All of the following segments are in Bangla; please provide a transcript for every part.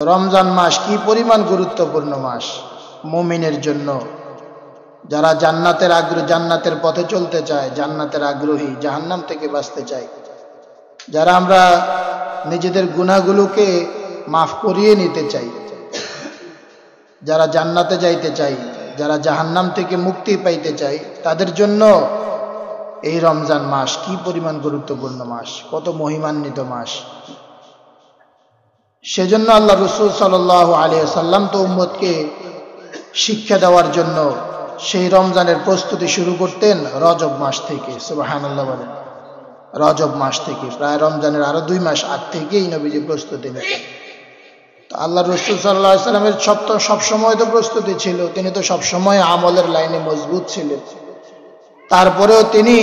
রমজান মাস কি পরিমাণ গুরুত্বপূর্ণ মাস মুমিনের জন্য, যারা জান্নাতের পথে চলতে চায়, জান্নাতের আগ্রহী, জাহান্নাম থেকে বাঁচতে চায়, যারা আমরা নিজেদের গুনাহগুলোকে মাফ করিয়ে নিতে চাই, যারা জান্নাতে যাইতে চাই, যারা জাহান্নাম থেকে মুক্তি পাইতে চাই, তাদের জন্য এই রমজান মাস কি পরিমাণ গুরুত্বপূর্ণ মাস, কত মহিমান্বিত মাস। সেজন্য আল্লাহ রাসূল সাল্লাল্লাহু আলাইহি ওয়াসাল্লাম তো উম্মতকে শিক্ষা দেওয়ার জন্য সেই রমজানের প্রস্তুতি শুরু করতেন রজব মাস থেকে। সুবহানাল্লাহ বলেন, রজব মাস থেকে, প্রায় রমজানের আরো 2 মাস আগ থেকেই নবীজি প্রস্তুতি নিতেন। তো আল্লাহ রাসূল সাল্লাল্লাহু আলাইহি ওয়াসাল্লামের সবসময় তো প্রস্তুতি ছিল, তিনি তো সবসময় আমলের লাইনে মজবুত ছিলেন। তারপরেও তিনি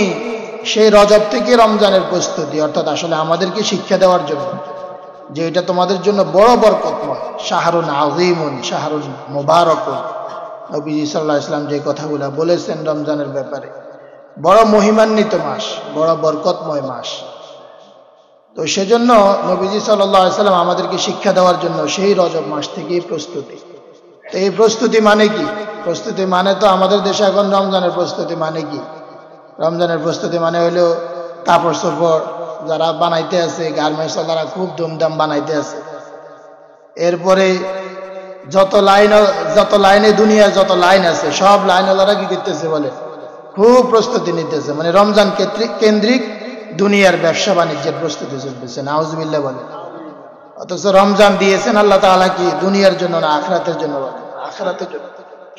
সেই রজব থেকে রমজানের প্রস্তুতি, অর্থাৎ আসলে আমাদেরকে শিক্ষা দেওয়ার জন্য যে এটা তোমাদের জন্য বড় বরকতময়, শাহরুন আযীমুন, শাহরুন মুবারাকুন। নবীজি সাল্লাল্লাহু আলাইহি ওয়াসাল্লাম যে কথাগুলো বলেছেন রমজানের ব্যাপারে, বড় মহিমান্বিত মাস, বড় বরকতময় মাস। তো সেজন্য নবীজি সাল্লাল্লাহু আলাইহি ওয়াসাল্লাম আমাদেরকে শিক্ষা দেওয়ার জন্য সেই রজব মাস থেকেই প্রস্তুতি। তো এই প্রস্তুতি মানে কি? প্রস্তুতি মানে তো আমাদের দেশে এখন রমজানের প্রস্তুতি মানে কি? রমজানের প্রস্তুতি মানে হলো কাপড় চোপড় যারা বানাইতে আছে, গার্মেন্টস তারা খুব ধুমধাম বানাইতে আছে। এরপরে যত লাইনে দুনিয়ার যত লাইন আছে, সব লাইনওয়ালারা কি করতেছে বলে, খুব প্রস্তুতি নিতেছে, মানে রমজান কেন্দ্রিক দুনিয়ার ব্যবসা বাণিজ্যের প্রস্তুতি চলতেছে। নাউজুবিল্লাহ বলে। অথচ রমজান দিয়েছেন আল্লাহ তাআলা কি দুনিয়ার জন্য না আখিরাতের জন্য? বলে আখিরাতের জন্য,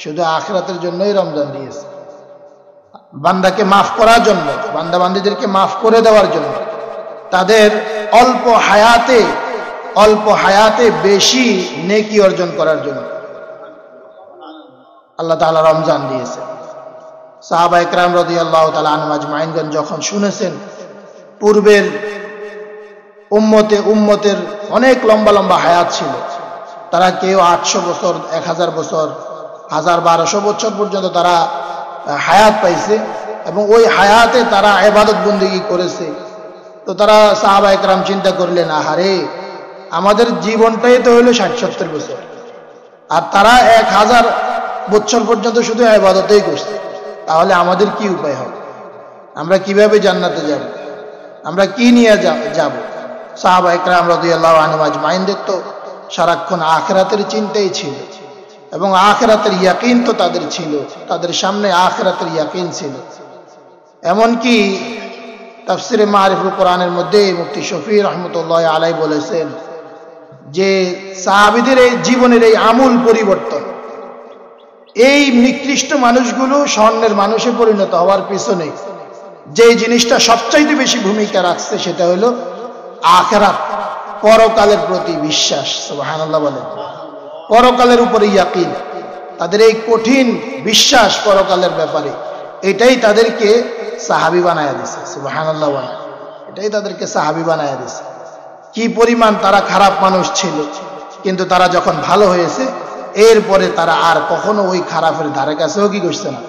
শুধু আখিরাতের জন্যই রমজান দিয়েছে, বান্দাকে মাফ করার জন্য, বান্দা বান্দীদেরকে মাফ করে দেওয়ার জন্য, তাদের অল্প হায়াতে বেশি নেকি অর্জন করার জন্য আল্লাহ তাআলা রমজান দিয়েছে। সাহাবা ইকরাম রাদিয়াল্লাহু তাআলা আনহুম আজমাইনগণ যখন শুনেছেন পূর্বের উম্মতের অনেক লম্বা লম্বা হায়াত ছিল, তারা কেউ 800 বছর, 1000 বছর, 1200 বছর পর্যন্ত তারা হায়াত পাইছে, এবং ওই হায়াতে তারা ইবাদত বন্দেগী করেছে। তো তারা সাহাবা ইকরাম চিন্তা করলেন, আহারে, আমাদের জীবনটাই তো হলো 60-70 বছর, আর তারা 1000 বছর পর্যন্ত শুধু ইবাদতেই করছে, তাহলে আমাদের কি উপায় হবে? আমরা কিভাবে জান্নাতে যাব? আমরা কি নিয়ে যাব? সাহাবা ইকরাম রাদিয়াল্লাহু আনহুম আজমাইনদের তো সারাক্ষণ আখিরাতের চিন্তাই ছিল, এবং আখিরাতের ইয়াকিন তো তাদের ছিল, তাদের সামনে আখিরাতের ইয়াকিন ছিল। এমনকি তাফসিরে মারিফুল কোরআনের মধ্যে মুফতি শফি রাহমাতুল্লাহি আলাইহি বলেছেন যে সাহাবীদের এই জীবনের এই আমূল পরিবর্তন, এই নিকৃষ্ট মানুষগুলো স্বর্ণের মানুষে পরিণত হওয়ার পিছনে যে জিনিসটা সবচাইতে বেশি ভূমিকা রাখছে সেটা হলো আখিরাত, পরকালের প্রতি বিশ্বাস। সুবহানাল্লাহ বলেন, পরকালের উপরে ইয়াকিন, তাদের এই কঠিন বিশ্বাস পরকালের ব্যাপারে, এটাই তাদেরকে সাহাবী বানায়া দিয়েছে। সুবহানাল্লাহ বলেন, এটাই তাদেরকে সাহাবী বানায়া দিয়েছে। কি পরিমাণ তারা খারাপ মানুষ ছিল, কিন্তু তারা যখন ভালো হয়েছে এরপরে তারা আর কখনো ওই খারাপের ধারে কাছেও কি করছে না,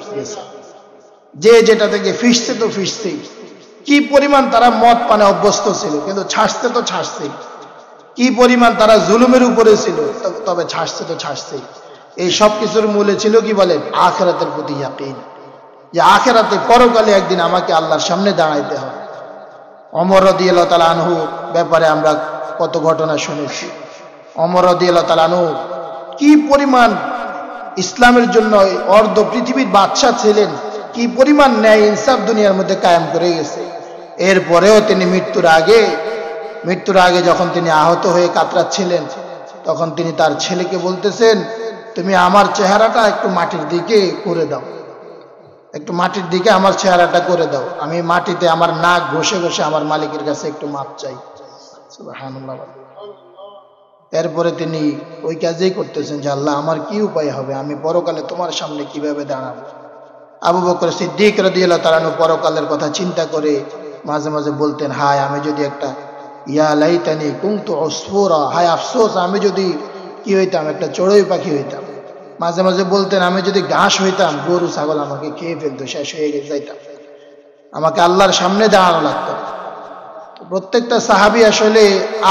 যে যেটা থেকে ফিসছে তো ফিসছেই। কি পরিমাণ তারা মদ পানে অভ্যস্ত ছিল, কিন্তু ছাড়ছে তো ছাড়ছেই। কি পরিমাণ তারা জুলুমের উপরে ছিল, তবে ছাড়ছে তো ছাড়ছেই। এই সব কিছুর মূলে ছিল কি বলেন, আখিরাতের প্রতি ইয়াকিন, যে আখিরাতে পরকালে একদিন আমাকে আল্লাহর সামনে দাঁড়াইতে হবে। ওমর রাদিয়াল্লাহু তাআলা আনহু ব্যাপারে আমরা কত ঘটনা শুনেছি। ওমর রাদিয়াল্লাহু তাআলা আনহু কি পরিমাণ ইসলামের জন্য অর্ধ পৃথিবীর বাদশা ছিলেন, কি পরিমাণ ন্যায় ইনসাফ দুনিয়ার মধ্যে কায়েম করে গেছে। এরপরেও তিনি মৃত্যুর আগে যখন তিনি আহত হয়ে কাতরাচ্ছিলেন, তখন তিনি তার ছেলেকে বলতেছেন, তুমি আমার চেহারাটা একটু মাটির দিকে করে দাও, একটু মাটির দিকে আমার চেহারাটা করে দাও, আমি মাটিতে আমার নাক ঘষে ঘষে আমার মালিকের কাছে একটু মাপ চাই। সুবহানাল্লাহ। এরপরে তিনি ওই কাজেই করতেছেন যে আল্লাহ, আমার কি উপায় হবে, আমি পরকালে তোমার সামনে কিভাবে দাঁড়াবো। আবু বকর সিদ্দিক রাদিয়াল্লাহু তাআলা আনহু পরকালের কথা চিন্তা করে মাঝে মাঝে বলতেন, হায় আমি যদি একটা ইয়া লাইতানি কুনতু উসফুরা, হায় আফসোস আমি যদি কি হইতাম, একটা চড়ুই পাখি হইতাম। মাঝে মাঝে বলতেন, আমি যদি ঘাস হইতাম, গরু ছাগল আমাকে খেয়ে ফেলতো, শেষ হয়ে যাইতাম, আমাকে আল্লাহর সামনে দাঁড়ানো লাগতো। প্রত্যেকটা সাহাবী আসলে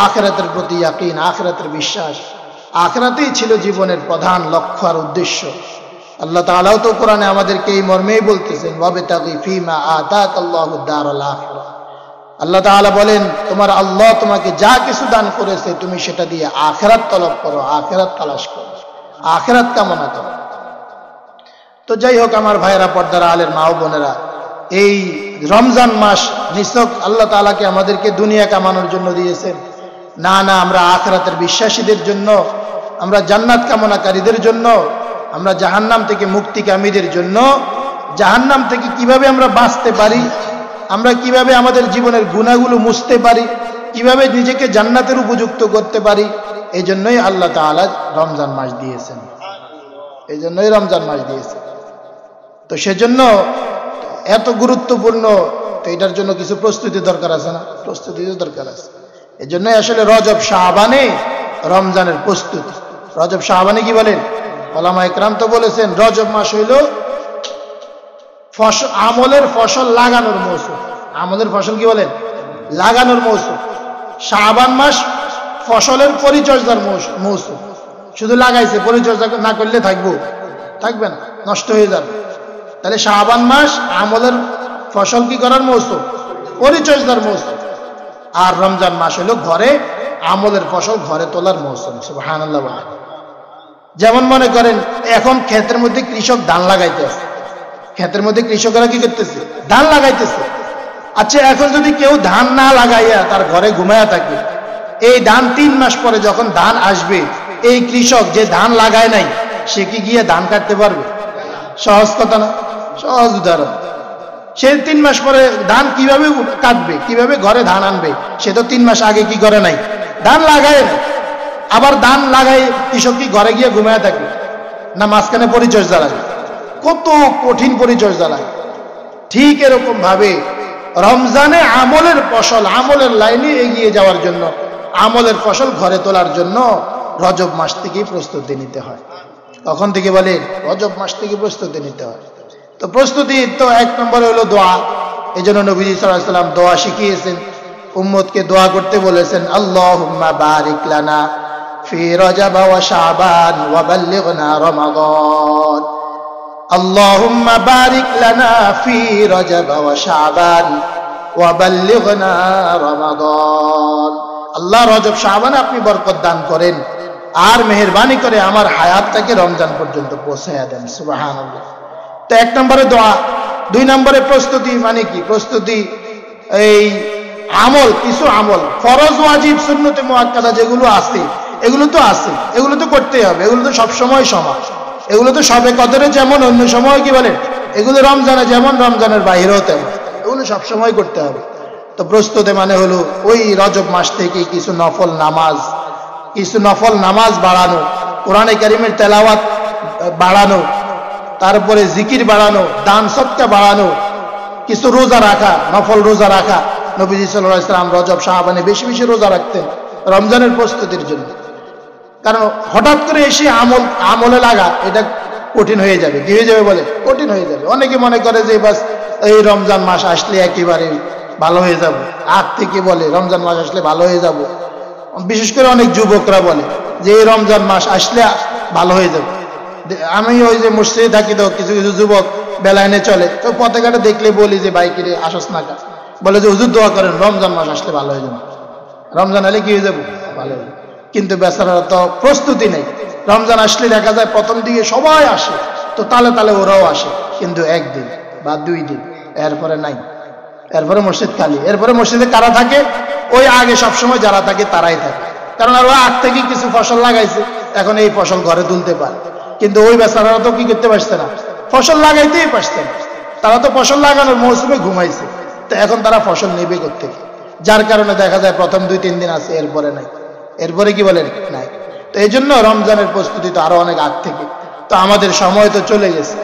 আখিরাতের প্রতি ইয়াকিন, আখিরাতের বিশ্বাস, আখিরাতেই ছিল জীবনের প্রধান লক্ষ্য আর উদ্দেশ্য। আল্লাহ তাআলাও তো কোরআনে আমাদেরকে এই মর্মেই বলতেছেন, ওয়াবতাগি ফীমা আতাকাল্লাহুদ দারাল আখিরা। আল্লাহ তাআলা বলেন, তোমার আল্লাহ তোমাকে যা কিছু দান করেছে তুমি সেটা দিয়ে আখিরাত তলব করো, আখিরাত তালাশ করো, আখিরাত কামনা করো। তো যাই হোক আমার ভাইয়েরা, পর্দার আলের মা ও বোনেরা, এই রমজান মাস নিছক আল্লাহ তাআলাকে আমাদেরকে দুনিয়া কামানোর জন্য দিয়েছেন? না, আমরা আখিরাতের বিশ্বাসীদের জন্য, আমরা জান্নাত কামনাকারীদের জন্য, আমরা জাহান্নাম থেকে মুক্তিকামীদের জন্য, জাহান্নাম থেকে কিভাবে আমরা বাঁচতে পারি, আমরা কিভাবে আমাদের জীবনের গুনাহগুলো মুছতে পারি, কিভাবে নিজেকে জান্নাতের উপযুক্ত করতে পারি, এই জন্যই আল্লাহ তাআলা রমজান মাস দিয়েছেন, এই জন্যই রমজান মাস দিয়েছেন। তো সেজন্য এত গুরুত্বপূর্ণ, তো এটার জন্য কিছু প্রস্তুতি দরকার আছে না? প্রস্তুতি দরকার আছে। এই জন্যই আসলে রজব শাবানে রমজানের প্রস্তুতি। রজব শাবানে কি বলেন ওলামা ইকরাম? তো বলেছেন রজব মাস হইল আমলের ফসল লাগানোর মৌসুম। আমলের ফসল কি বলেন? লাগানোর মৌসুম। শাবান মাস ফসলের পরিচর্যার মৌসুম। শুধু লাগাইছে, পরিচর্যা না করলে থাকবে না, নষ্ট হয়ে যাবে। তাহলে শাবান মাস আমলের ফসল কি করার মৌসুম? পরিচর্যার মৌসুম। আর রমজান মাস হলো ঘরে আমলের ফসল ঘরে তোলার মৌসুম। সুবহানাল্লাহ বলেন। যেমন মনে করেন এখন ক্ষেতের মধ্যে কৃষক ধান লাগাইতেছে, ক্ষেতের মধ্যে কৃষকেরা কি করতেছে? ধান লাগাইতেছে। আচ্ছা, এখন যদি কেউ ধান না লাগাইয়া তার ঘরে ঘুমায়া থাকে, এই ধান 3 মাস পরে যখন ধান আসবে, এই কৃষক যে ধান লাগায় নাই সে কি গিয়ে ধান কাটতে পারবে? সহজ কথা না? সহজ উদাহরণ। সে 3 মাস পরে ধান কিভাবে কাটবে, কিভাবে ঘরে ধান আনবে? সে তো 3 মাস আগে কি করে নাই? ধান লাগায় নাই। আবার ধান লাগাই কৃষক কি ঘরে গিয়ে ঘুমায় থাকে? না, মাঝখানে পরিচর্যা লাগে, কত কঠিন পরিচর্যা লাগে। ঠিক এরকম ভাবে রমজানে আমলের ফসল, আমলের লাইনে এগিয়ে যাওয়ার জন্য, আমলের ফসল ঘরে তোলার জন্য রজব মাস থেকেই প্রস্তুতি নিতে হয়। তখন থেকে বলে রজব মাস থেকে প্রস্তুতি নিতে হয়। তো প্রস্তুতি তো 1 নম্বরে হলো দোয়া। এই জন্য নবীজি সাল্লাল্লাহু আলাইহি ওয়াসাল্লাম দোয়া শিখিয়েছেন, উম্মতকে দোয়া করতে বলেছেন, আল্লাহুম্মা বারিক লানা ফি রজব ওয়া শাবান ওয়া বাল্লিগনা রমাদান। আল্লাহুম্মা বারিক লানা ফি রজব ওয়া শাবান ওয়া বাল্লিগনা রমাদান। আল্লাহ রজব শাবানে আপনি বরকত দান করেন আর মেহেরবানি করে আমার হায়াতটাকে রমজান পর্যন্ত পৌঁছায়া দেন। সুবহানাল্লাহ। তো 1 নম্বরে দোয়া। 2 নম্বরে প্রস্তুতি। মানে কি প্রস্তুতি? এই আমল, কিছু আমল ফরজ ওয়াজিব সুন্নতে মুআক্কাদা যেগুলো আছে, এগুলো তো আছে, এগুলো তো করতেই হবে, এগুলো তো সব সময় সমান, এগুলো তো সবে কদরে যেমন অন্য সময় কি বলেন, এগুলো রমজানে যেমন রমজানের বাইরেও তেমন, এগুলো সব সময় করতে হবে। তো প্রস্তুতি মানে হলো ওই রজব মাস থেকে কিছু নফল নামাজ বাড়ানো, কোরআনে কারীমের তেলাওয়াত বাড়ানো, তারপরে জিকির বাড়ানো, দান সদকা বাড়ানো, কিছু রোজা রাখা, নফল রোজা রাখা। নবীজি সাল্লাল্লাহু আলাইহি ওয়াসাল্লাম রজব শাবানে বেশি বেশি রোজা রাখতেন রমজানের প্রস্তুতির জন্য। কারণ হঠাৎ করে এসে আমলে লাগা এটা কঠিন হয়ে যাবে। কি হয়ে যাবে বলে? কঠিন হয়ে যাবে। অনেকে মনে করে যে বাস এই রমজান মাস আসলে একেবারে ভালো হয়ে যাব, আগ থেকে বলে রমজান মাস আসলে ভালো হয়ে যাব। বিশেষ করে অনেক যুবকরা বলে যে এই রমজান মাস আসলে ভালো হয়ে যাবে। আমি ওই যে মসজিদে থাকি, তো কিছু কিছু যুবক বেলাইনে চলে, তো পতাকাটা দেখলে বলি যে বাইকের আসস না কা, বলে যে হুজুর দোয়া করেন রমজান মাস আসলে ভালো হয়ে যাবে। রমজান এলে কি হয়ে যাবো? ভালো হয়ে যাবে। কিন্তু বেচারারা তো প্রস্তুতি নেই। রমজান আসলে দেখা যায় প্রথম দিকে সবাই আসে, তো তালে তালে ওরাও আসে, কিন্তু 1 দিন বা 2 দিন, এরপরে নাই, এরপরে মসজিদ খালি। এরপরে মসজিদে কারা থাকে? ওই আগে সবসময় যারা থাকে তারাই থাকে, কারণ আর আগ থেকে কিছু ফসল লাগাইছে, এখন এই ফসল ঘরে তুলতে পারে। কিন্তু ওই বেচারারা তো কি করতে পারছে না, ফসল লাগাইতেই পারছে না। তারা তো ফসল লাগানোর মৌসুমে ঘুমাইছে, তো এখন তারা ফসল নেবে কোত্থেকে? যার কারণে দেখা যায় প্রথম 2-3 দিন আছে, এরপরে নাই, এরপরে কি বলেন নাই। তো এই জন্য রমজানের প্রস্তুতি তো আরো অনেক আগ থেকে। তো আমাদের সময় তো চলে গেছে,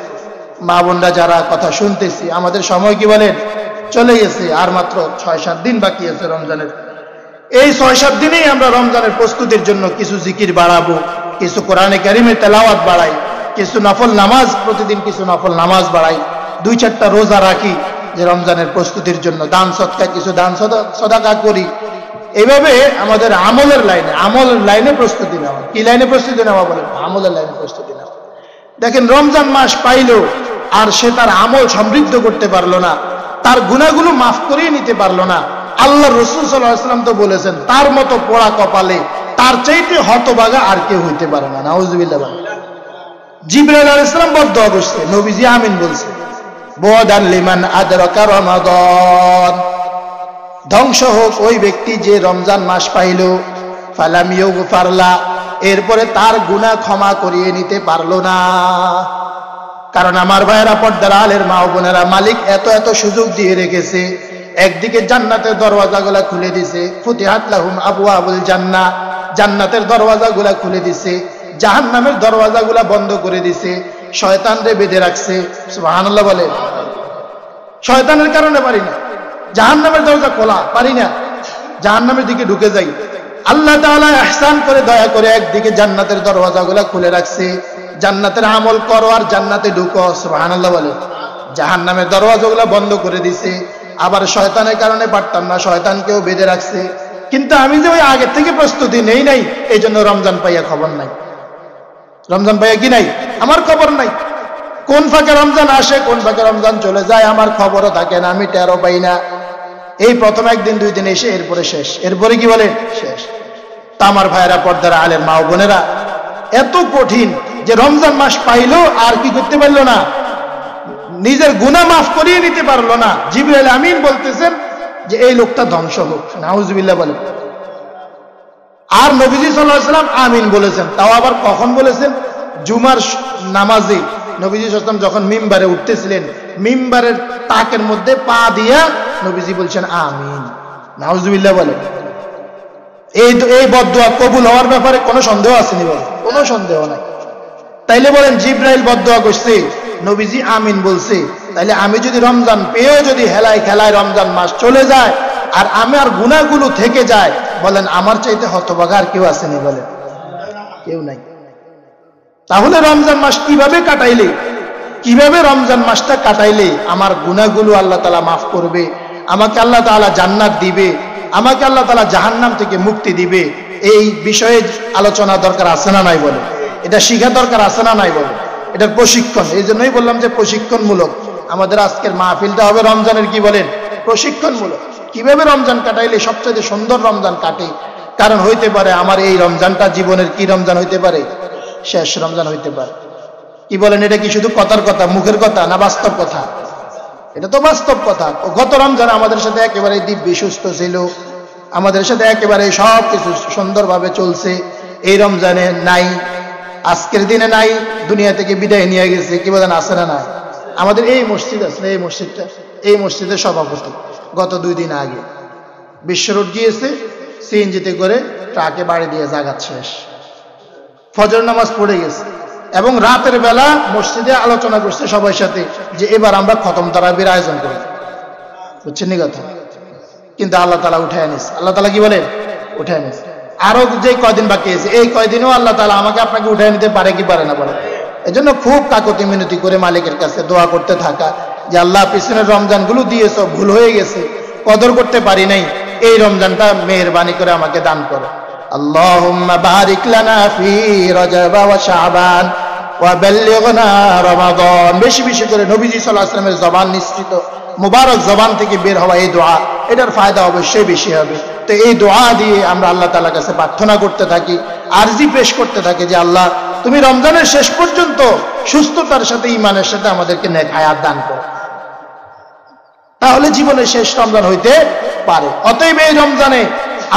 মা বোনরা যারা কথা শুনতেছি, আমাদের সময় কি বলেন চলে গেছে। আর মাত্র 6-7 দিন বাকি আছে রমজানের। এই 6-7 দিনেই আমরা রমজানের প্রস্তুতির জন্য কিছু জিকির বাড়াবো, কিছু কোরআনে কারীমের তেলাওয়াত বাড়াই, কিছু নফল নামাজ, প্রতিদিন কিছু নফল নামাজ বাড়াই, 2-4টা রোজা রাখি যে রমজানের প্রস্তুতির জন্য, দান সদকা কিছু দান সদাকা করি, এইভাবে আমাদের আমলের লাইনে প্রস্তুতি নেওয়া। কি লাইনে প্রস্তুতি নেওয়া বলেন? আমলের লাইনে প্রস্তুতি নেওয়া। দেখেন রমজান মাস পাইল আর সে তার আমল সমৃদ্ধ করতে পারলো না, তার গুনাহগুলো মাফ করিয়ে নিতে পারলো না। আল্লাহ রাসূল সাল্লাল্লাহু আলাইহি ওয়াসাল্লাম তো বলেছেন, তার মতো পোড়া কপালে তার চাইতে হতভাগা আর কেউ হইতে পারে না। নাউজুবিল্লাহ। জিবরাইল আলাইহিস সালাম বদদুয়া করছে, নবীজি আমিন বলছে, বুআদান লিমান আদরাকা রমাদান, ধ্বংস হোক ওই ব্যক্তি যে রমজান মাস পাইল, ফালাম ইউগফার লা, এরপরে তার গুনাহ ক্ষমা করিয়ে নিতে পারলো না। কারণ আমার ভাইয়েরা, পর্দার আলের মা ও বোনেরা, মালিক এত এত সুযোগ দিয়ে রেখেছে। একদিকে জান্নাতের দরওয়াজাগুলা খুলে দিছে, ফুতিহাত লাহুম আবওয়াবুল জান্নাহ, জান্নাতের দরওয়াজাগুলা খুলে দিছে, জাহান্নামের দরওয়াজাগুলা বন্ধ করে দিছে, শয়তানরে বেঁধে রাখছে। সুবহানাল্লাহ বলে। শয়তানের কারণে পারি না, জাহান্নামের দরজা খোলা, পারি না, জাহান্নামের দিকে ঢুকে যাই। আল্লাহ তাআলা ইহসান করে, দয়া করে একদিকে জান্নাতের দরওয়াজাগুলা খুলে রাখছে, জান্নাতের আমল করো আর জান্নাতে ঢুকো। সুবহানাল্লাহ বলে। জাহান্নামের দরওয়াজাগুলা বন্ধ করে দিছে। আবার শয়তানের কারণে পারতাম না, শয়তানকেও বেঁধে রাখছে। কিন্তু আমি যে ওই আগের থেকে প্রস্তুতি নেই নাই, এই জন্য রমজান পাইয়া খবর নাই। রমজান পাইয়া কি নাই? আমার খবর নাই। কোন ফাঁকে রমজান আসে, কোন ফাঁকে রমজান চলে যায়, আমার খবরও থাকে না, আমি টেরও পাই না। এই প্রথম একদিন দুই দিন এসে এরপরে শেষ, এরপরে কি বলে শেষ। তা আমার ভাইয়েরা, পর্দার আলের মা ও বোনেরা, এত কঠিন যে রমজান মাস পাইলো আর কি করতে পারলো না, নিজের গুনাহ মাফ করিয়ে নিতে পারলো না। জিবরাইল আমিন বলতেছেন যে এই লোকটা ধ্বংস হোক। নাউজুবিল্লাহ বলে। আর নবীজি সাল্লাল্লাহু আলাইহি ওয়াসাল্লাম আমিন বলেছেন, তাও আবার কখন বলেছেন? জুমার নামাজে নবীজি সাল্লাল্লাহু আলাইহি ওয়াসাল্লাম যখন মিম্বারে উঠতেছিলেন, মিম্বারের তাকের মধ্যে পা দিয়া নবীজি বলছেন আমিন। নাউজুবিল্লাহ বলে। এই বদদুয়া কবুল হওয়ার ব্যাপারে কোনো সন্দেহ আসেনি? বলে কোনো সন্দেহ নাই। তাইলে বলেন, জিবরাইল বদদুয়া করছে, নবীজি আমিন বলছে, তাইলে আমি যদি রমজান পেয়েও যদি হেলায় খেলায় রমজান মাস চলে যায় আর আমার গুনাহগুলো থেকে যায়, বলেন আমার চাইতে হতভাগা আর কেউ আসেনি? বলেন কেউ নাই। তাহলে রমজান মাস কিভাবে রমজান মাসটা কাটাইলে আমার গুনাহগুলো আল্লাহ তাআলা মাফ করবে, আমাকে আল্লাহ তাআলা জান্নাত দিবে, আমাকে আল্লাহ তাআলা জাহান্নাম থেকে মুক্তি দিবে, এই বিষয়ে আলোচনা দরকার আছে না নাই? বলে এটা শিখা দরকার আছে না নাই? বলে এটার প্রশিক্ষণ। এই জন্যই বললাম যে প্রশিক্ষণমূলক আমাদের আজকের মাহফিলটা হবে রমজানের কি বলেন প্রশিক্ষণমূলক। কিভাবে রমজান কাটাইলে সবচেয়ে সুন্দর রমজান কাটে। কারণ হইতে পারে আমার এই রমজানটা জীবনের কি রমজান হইতে পারে? শেষ রমজান হইতে পারে। কি বলেন? এটা কি শুধু কথার কথা, মুখের কথা, না বাস্তব কথা? এটা তো বাস্তব কথা। গত রমজান আমাদের সাথে একেবারে দিব্যি সুস্থ ছিল, আমাদের সাথে একেবারে সব কিছু সুন্দরভাবে চলছে। এই রমজানে নাই, আজকের দিনে নাই, দুনিয়া থেকে বিদায় নিয়ে গেছে। কি বলেন? আছে না নাই? আমাদের এই মসজিদ আছে, এই মসজিদের সভাপতি গত 2 দিন আগে বিশ্ব রোড গিয়েছে, সিএনজিতে করে ট্রাকে বাড়ি দিয়ে জাগাত শেষ। ফজর নামাজ পড়ে গেছে এবং রাতের বেলা মসজিদে আলোচনা করছে সবার সাথে যে এবার আমরা খতম তারাবির আয়োজন করি। বুঝছেন নি কথা? কিন্তু আল্লাহ তাআলা উঠায় নিস। আল্লাহ তাআলা কি বলেন? উঠায় নিস। আরো যে কয়দিন বাকি আছে, এই কয়দিনও আল্লাহ তাআলা আমাকে আপনাকে উঠায় নিতে পারে কি পারে না? বলে এজন্য খুব কাকুতি মিনতি করে মালিকের কাছে দোয়া করতে থাকা যে আল্লাহ, পিছনের রমজানগুলো দিয়েছ, ভুল হয়ে গেছে, কদর করতে পারি নাই, এই রমজানটা মেহেরবানি করে আমাকে দান করো। আল্লাহুম্মা বারিক লানা ফি রজব ওয়া শাবান ওয়া বাল্লিগনা রমাদান। বেশি বেশি করে নবীজি সাল্লাল্লাহু আলাইহি ওয়াসাল্লামের জবান নিঃসৃত মুবারক জবান থেকে বের হওয়া এই দোয়া, এটার ফায়দা অবশ্যই বেশি হবে। তো এই দোয়া দিয়ে আমরা আল্লাহ তাআলার কাছে প্রার্থনা করতে থাকি, আরজি পেশ করতে থাকি যে আল্লাহ, তুমি রমজানের শেষ পর্যন্ত সুস্থতার সাথে, ঈমানের সাথে আমাদেরকে নেক হায়াত দান করো, তাহলে জীবনের শেষ রমজান হইতে পারে। অতএব এই রমজানে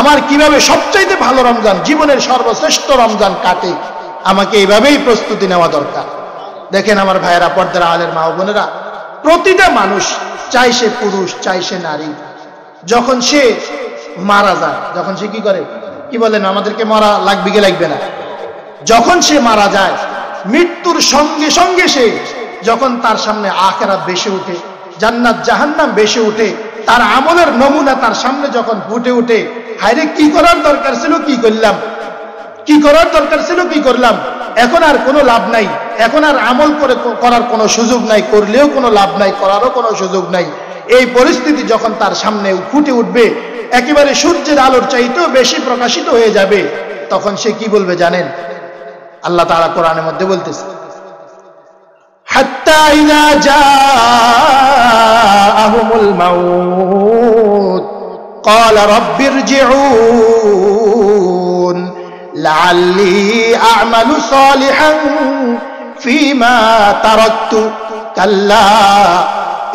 আমার কিভাবে সবচাইতে ভালো রমজান, জীবনের সর্বশ্রেষ্ঠ রমজান কাটে, আমাকে এইভাবেই প্রস্তুতি নেওয়া দরকার। দেখেন আমার ভাইয়েরা, পর্দার আলের মা ও বোনেরা, প্রতিটা মানুষ, চাই সে পুরুষ চাই সে নারী, যখন সে মারা যায়, যখন সে কি করে, কি বলেন, আমাদেরকে মরা লাগবে কি লাগবে না? যখন সে মারা যায়, মৃত্যুর সঙ্গে সঙ্গে সে যখন তার সামনে আখিরাত ভেসে ওঠে, জান্নাত জাহান্নাম ভেসে ওঠে, তার আমলের নমুনা তার সামনে যখন ফুটে ওঠে, হায়রে কি করার দরকার ছিল কি করলাম, কি করার দরকার ছিল কি করলাম, এখন আর কোনো লাভ নাই, এখন আর আমল করার কোনো সুযোগ নাই, করলেও কোনো লাভ নাই, করারও কোনো সুযোগ নাই। এই পরিস্থিতি যখন তার সামনে ফুটে উঠবে, একেবারে সূর্যের আলোর চাইতেও বেশি প্রকাশিত হয়ে যাবে, তখন সে কি বলবে জানেন? আল্লাহ তাআলা কোরআনের মধ্যে বলতেছে, হাত্তা ইযা জাআহুমুল মাউত ক্বালা রাব্বিরজিউন লাআল্লি আ'মালু সালিহান ফীমা তারাকতু কাল্লা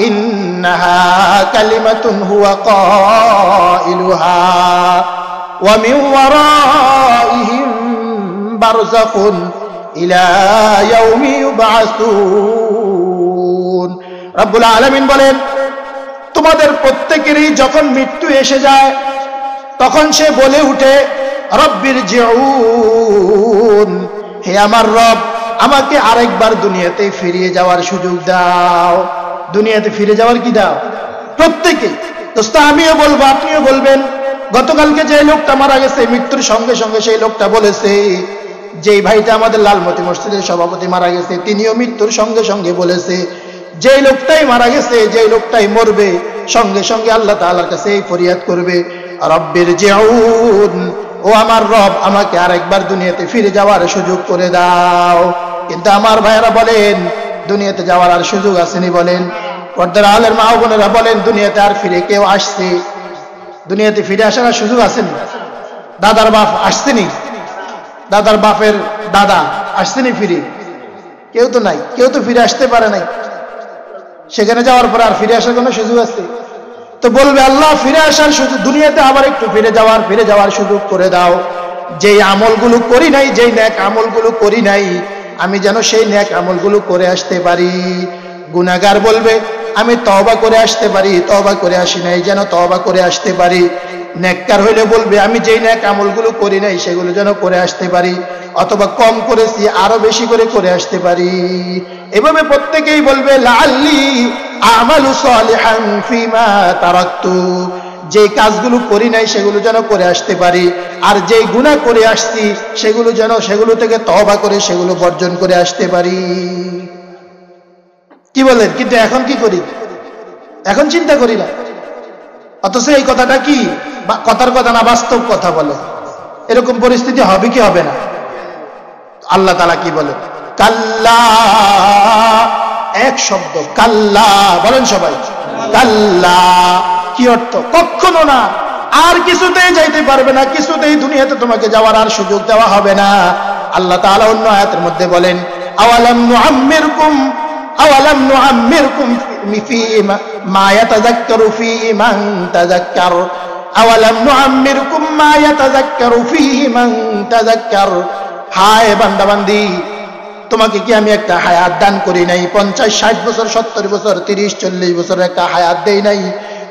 ইন্নাহা কালিমাতুন হুয়া কাইলুহা ওয়া মিন ওয়ারাইহিম বারযাখুন ইলা ইয়াউমি ইউবআসুন। রব্বুল আলামিন বলেন, তোমাদের প্রত্যেকেরই যখন মৃত্যু এসে যায় তখন সে বলে উঠে, রব্বিরজিউন, হে আমার রব, আমাকে আরেকবার দুনিয়াতে ফিরে যাওয়ার সুযোগ দাও। দুনিয়াতে ফিরে যাওয়ার কি দাও? প্রত্যেকে। দোস্ত, আমিও বলবো, আপনিও বলবেন। গতকালকে যে লোকটা মারা গেছে, মৃত্যুর সঙ্গে সঙ্গে সেই লোকটা বলেছে, যেই ভাইটা আমাদের লালমতি মসজিদের সভাপতি মারা গেছে, তিনিও মৃত্যুর সঙ্গে সঙ্গে বলেছে, যেই লোকটাই মারা গেছে, যেই লোকটাই মরবে, সঙ্গে সঙ্গে আল্লাহ তাআলার কাছে এই ফরিয়াদ করবে, রব্বিরজিউন, ও আমার রব, আমাকে আরেকবার দুনিয়াতে ফিরে যাওয়ার সুযোগ করে দাও। কিন্তু আমার ভাইয়েরা বলেন, দুনিয়াতে যাওয়ার আর সুযোগ আসেনি? বলেন, পর্দার আলের মা ও বোনেরা বলেন, দুনিয়াতে আর ফিরে কেউ আসছে? দুনিয়াতে ফিরে আসার আর সুযোগ আসেনি? দাদার বাপ আসছেনি? দাদার বাপের দাদা আসছেনি ফিরে? কেউ তো নাই, কেউ তো ফিরে আসতে পারে নাই। সেখানে যাওয়ার পর আর ফিরে আসার কোনো সুযোগ আছে? তো বলবে, আল্লাহ ফিরে আসার সুযোগ, দুনিয়াতে আবার একটু ফিরে যাওয়ার সুযোগ করে দাও। যেই আমলগুলো করি নাই, যেই নেক আমলগুলো করি নাই, আমি যেন সেই নেক আমলগুলো করে আসতে পারি। গুনাহগার বলবে, আমি তওবা করে আসতে পারি, তওবা করে আসি নাই, যেন তওবা করে আসতে পারি। নেককার হইলে বলবে, আমি যেই নেক আমলগুলো করি নাই সেগুলো যেন করে আসতে পারি, অথবা কম করেছি আরো বেশি করে আসতে পারি। এভাবে প্রত্যেকেই বলবে, লাআল্লি আমালু সালিহান ফীমা তারাকতু, যে কাজগুলো করি নাই সেগুলো যেন করে আসতে পারি, আর যেই গুনাহ করে আসছি সেগুলো যেন সেগুলো থেকে তওবা করে সেগুলো বর্জন করে আসতে পারি। কি বলেন? কিন্তু এখন কি করি? এখন চিন্তা করি না। অথচ এই কথাটা কি কথার কথা না, বাস্তব কথা বলে। এরকম পরিস্থিতি হবে কি হবে না? আল্লাহ তাআলা কি বলেন? কাল্লা, এক শব্দ, কাল্লা, বলেন সবাই, কাল্লা। কি অর্থ? কখনো না, আর কিছুতেই যাইতে পারবে না, কিছুতেই দুনিয়াতে তোমাকে যাওয়ার আর সুযোগ দেওয়া হবে না। আল্লাহ তাআলা অন্য আয়াতের মধ্যে বলেন, আওয়ালাম নুআম্মিরকুম ফি মা ইয়াতাযাক্কারু ফীহি মান তাযাক্কার, আওয়ালাম নুআম্মিরকুম মা ইয়াতাযাক্কারু ফীহি মান তাযাক্কার। হায় বান্দাবান্দি, তোমাকে কি আমি একটা হায়াত দান করি নাই? 50-60 বছর, 70 বছর, 30-40 বছরের একটা হায়াত দেই নাই?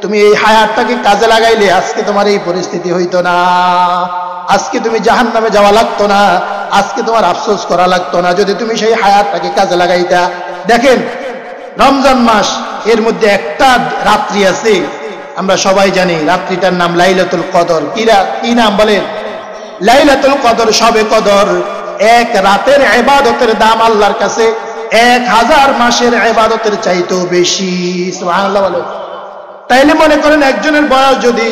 তুমি এই হায়াতটাকে কাজে লাগাইলে আজকে তোমার এই পরিস্থিতি হইতো না, আজকে তুমি জাহান্নামে যাওয়া লাগতো না, আজকে তোমার আফসোস করা লাগতো না যদি তুমি সেই হায়াতটাকে কাজে লাগাইতা। দেখেন, রমজান মাস, এর মধ্যে একটা রাত্রি আছে, আমরা সবাই জানি, রাত্রিটার নাম লাইলাতুল কদর। কি নাম বলেন? লাইলাতুল কদর, শবে কদর। এক রাতের ইবাদতের দাম আল্লাহর কাছে 1000 মাসের ইবাদতের চাইতেও বেশি। সুবহানাল্লাহ বলেন। তাইলে মনে করেন একজনের বয়স যদি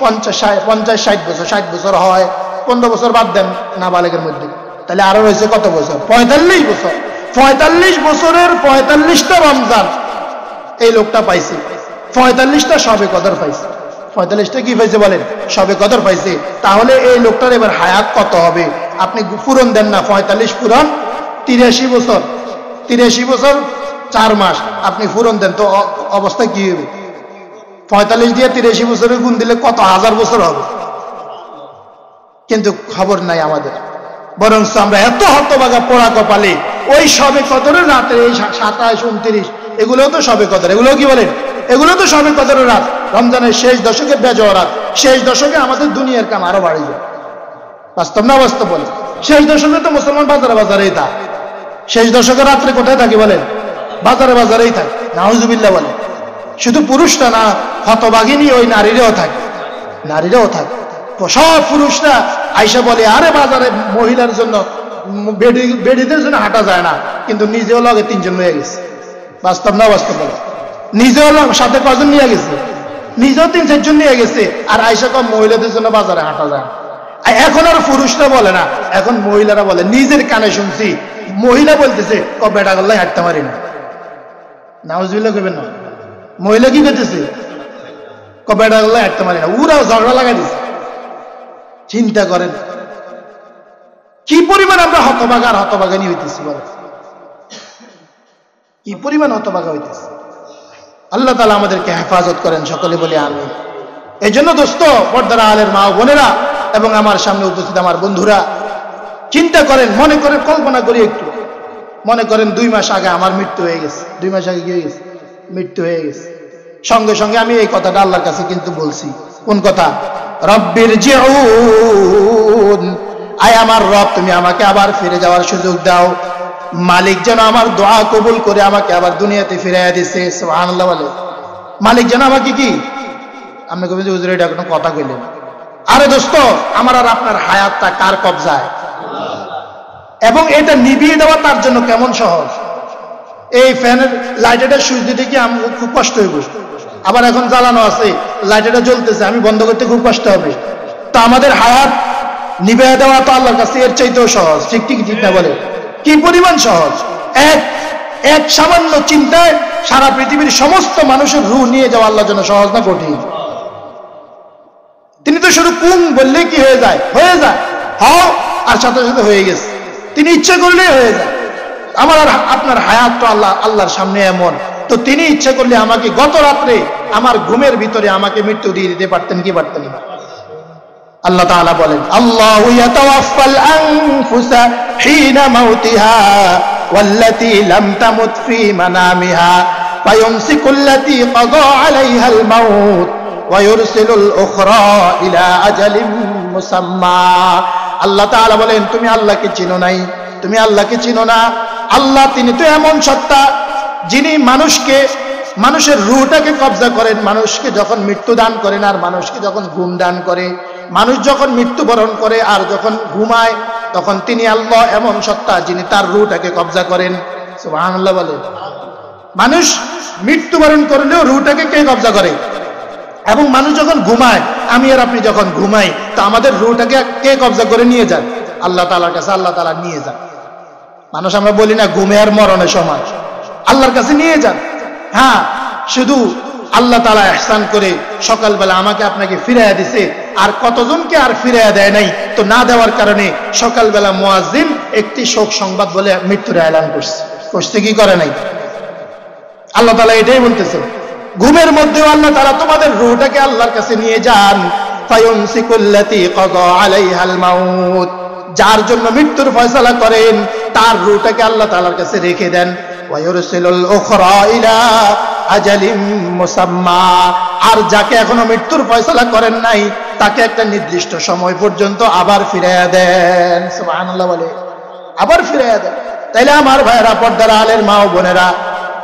50-60 বছর, 60 বছর হয়, 15 বছর বাদ দেন নাবালেগের মধ্যে, তাহলে আরো রয়েছে কত বছর? 45 বছর। 45 বছরের 45টা রমজান এই লোকটা পাইছে, 45টা শবে কদর পাইছে। 45টা কি পাইছে বলেন? শবে কদর পাইছে। তাহলে এই লোকটার এবার হায়াত কত হবে? আপনি পূরণ দেন না, 45 পূরণ 83 বছর, 83 বছর 4 মাস আপনি পূরণ দেন, তো অবস্থা কি হবে? 45 দিয়ে 83 বছরের গুণ দিলে কত হাজার বছর হবে? কিন্তু খবর নাই আমাদের। বরং আমরা এত হতভাগা পোড়া কপালে ওই শবে কদরের রাতে, এই 27-29 এগুলোও তো শবে কদর। এগুলো কি বলেন? এগুলো তো শবে কদরের রাত। রমজানের শেষ দশকে বেজোয়া রাত। শেষ দশকে আমাদের দুনিয়ার কাম আরো বাড়ে যায়। বাস্তব না বাস্তব বলে? শেষ দশকে তো মুসলমান বাজারে বাজারেই থাকে। শেষ দশকের রাত্রে কোথায় থাকি বলেন? বাজারে বাজারেই থাকে। নাউজুবিল্লাহ বলে। শুধু পুরুষটা না, হতভাগিনী ওই নারীরাও থাকে, নারীরাও থাকে। সব পুরুষরা আইসা বলে, আরে বাজারে মহিলার জন্য, বেডিদের জন্য হাঁটা যায় না, কিন্তু নিজেও লগে 3 জন হয়ে গেছে। বাস্তব না বাস্তব বলে? নিজেও সাথে কজন নিয়ে গেছে, নিজেও 3-4 জন নিয়ে গেছে, আর আইসা কম মহিলাদের জন্য বাজারে হাঁটা যায়। এখন আর পুরুষরা বলে না, এখন মহিলারা বলে। নিজের কানে শুনছি মহিলা বলতেছে বেটা গল্লায় হাঁটতে পারি না। নাউজুবিল্লাহ কইবেন না, মহিলা কি করতেছে বেটা গল্লায় হাঁটতে পারি না, ওরাও ঝগড়া লাগাই দিচ্ছে। চিন্তা করেন কি পরিমাণ আমরা হতভাগা আর হতভাগানি হইতেছি, বলে কি পরিমাণ হতভাগা হইতেছে। আল্লাহ তাআলা আমাদেরকে হেফাজত করেন, সকলে বলি আমিন। এই জন্য দোস্ত, পর্দার আলের মা ও বোনেরা এবং আমার সামনে উপস্থিত আমার বন্ধুরা, চিন্তা করেন, মনে করেন, কল্পনা করি একটু, মনে করেন 2 মাস আগে আমার মৃত্যু হয়ে গেছে। 2 মাস আগে কি হয়ে গেছে? মৃত্যু হয়ে গেছে। সঙ্গে সঙ্গে আমি এই কথাটা আল্লাহর কাছে কিন্তু বলছি। কোন কথা? রব্বির জিউন, আয় আমার রব, তুমি আমাকে আবার ফিরে যাওয়ার সুযোগ দাও। মালিক যেন আমার দোয়া কবুল করে আমাকে আবার দুনিয়াতে ফিরাইয়া দিছে। সুবহানাল্লাহ বলে। মালিক যেন আমাকে কি, আপনি কবি হুজুর এটা কোনো কথা কইলেন? আরে দোস্ত, আমার আর আপনার হায়াতটা কার কবজায়? এবং এটা নিভিয়ে দেওয়া তার জন্য কেমন সহজ। এই ফ্যানের লাইটটা সুইচ দিতে কি আমি খুব কষ্ট হইব, আবার এখন জ্বালানো আছে, লাইটটা জ্বলতেছে, আমি বন্ধ করতে খুব কষ্ট হবে। তো আমাদের হায়াত নিভিয়ে দেওয়া তো আল্লাহর কাছে এর চাইতেও সহজ। ঠিক ঠিক ঠিক না বলে? কি পরিমাণ সহজ! এক সামান্য চিন্তায় সারা পৃথিবীর সমস্ত মানুষের রূহ নিয়ে যাওয়া আল্লাহর জন্য সহজ না কঠিন? তিনি তো শুধু কুম বললে কি হয়ে যায়? হয়ে যায়, হও, আর সাথে সাথে হয়ে গেছে। তিনি ইচ্ছা করলেই হয়ে যায়। আমার আর আপনার হায়াত তো আল্লাহর সামনে এমন, তো তিনি ইচ্ছা করলে আমাকে গত রাত্রে আমার ঘুমের ভিতরে আমাকে মৃত্যু দিয়ে দিতে পারতেন কি পারতেন না? আল্লাহ তাআলা বলেন, আল্লাহু ইয়াতাওয়াফাল আনফুসা হিনা মাউতিহা ওয়াল্লাতী লাম তামুত ফী মানামিহা ফায়ুমসিকুল্লাতী ক্বাদা আলাইহাল মাউত ওয়া ইউরসিলুল উখরা ইলা আজালিম মুসাম্মা। আল্লাহ তাআলা বলেন, তুমি আল্লাহকে চিনো নাই, তুমি আল্লাহকে চিনো না। আল্লাহ তিনি তো এমন সত্তা যিনি মানুষের রূহটাকে কবজা করেন, মানুষকে যখন মৃত্যু দান করেন আর মানুষকে যখন ঘুম দান করে। মানুষ যখন মৃত্যুবরণ করে আর যখন ঘুমায়, তখন তিনি আল্লাহ এমন সত্তা যিনি তার রূহটাকে কবজা করেন। সুবহানাল্লাহ বলে। মানুষ মৃত্যুবরণ করলেও রূহটাকে কে কবজা করে? এবং মানুষ যখন ঘুমায়, আমি আর আপনি যখন ঘুমাই, তো আমাদের রূহটাকে কে কবজা করে নিয়ে যান? আল্লাহ তাআলার কাছে আল্লাহ তাআলা নিয়ে যান। মানুষ আমরা বলি না ঘুমে আর মরণে সমান, আল্লাহর কাছে নিয়ে যান। হ্যাঁ, শুধু আল্লাহ তাআলা ইহসান করে সকালবেলা আমাকে আপনাকে ফিরাইয়া দিছে, আর কতজনকে আর ফিরাইয়া দেয় নাই। তো না দেওয়ার কারণে সকালবেলা মুয়াজ্জিন একটি শোক সংবাদ বলে মৃত্যুর এলান করছে কি করে নাই? আল্লাহ তাআলা এটাই বলতেছে, ঘুমের মধ্যেও আল্লাহ তাআলা তোমাদের রূহটাকে আল্লাহর কাছে নিয়ে যান। ফায়ুমসিকুল্লাতী ক্বাদা আলাইহাল মাউত, যার জন্য মৃত্যুর ফয়সালা করেন তার রূহটাকে আল্লাহ তাআলার কাছে রেখে দেন। ওয়া ইউরসিলুল উখরা ইলা আজালিম মুসাম্মা, আর যাকে এখনো মৃত্যুর ফয়সালা করেন নাই তাকে একটা নির্দিষ্ট সময় পর্যন্ত আবার ফিরাইয়া দেন। সুবহানাল্লাহ বলে, আবার ফিরাইয়া দেন। তাইলে আমার ভাইয়েরা, পর্দার আলের মা ও বোনেরা,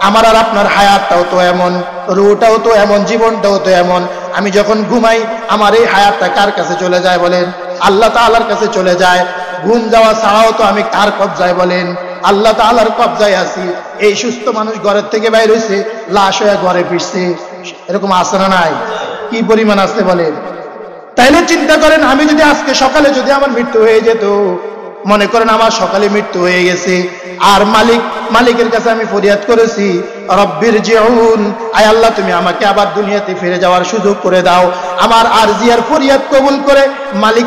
আমার আর আপনার হায়াতটাও তো এমন, রূহটাও তো এমন, জীবনটাও তো এমন। আমি যখন ঘুমাই, আমার এই হায়াতটা কার কাছে চলে যায় বলেন? আল্লাহ তাআলার কাছে চলে যায়। ঘুম যাওয়া ছাড়াও তো আমি কার কবজায় বলেন? আল্লাহ তাআলার কবজায় আছি। এই সুস্থ মানুষ ঘরের থেকে বাইর হইছে, লাশ হয়ে ঘরে ফিরছে, এরকম আছে না নাই? কি পরিমাণ আছে বলেন? তাইলে চিন্তা করেন, আমি যদি আজকে সকালে যদি আমার মৃত্যু হয়ে যেত, মনে করেন আমার সকালে মৃত্যু হয়ে গেছে, আর মালিকের কাছে আমি ফরিয়াদ করেছি, রব্বির জিউন, আয় আল্লাহ তুমি আমাকে আবার দুনিয়াতে ফিরে যাওয়ার সুযোগ করে দাও। আমার আরজিয়ার ফরিয়াদ কবুল করে মালিক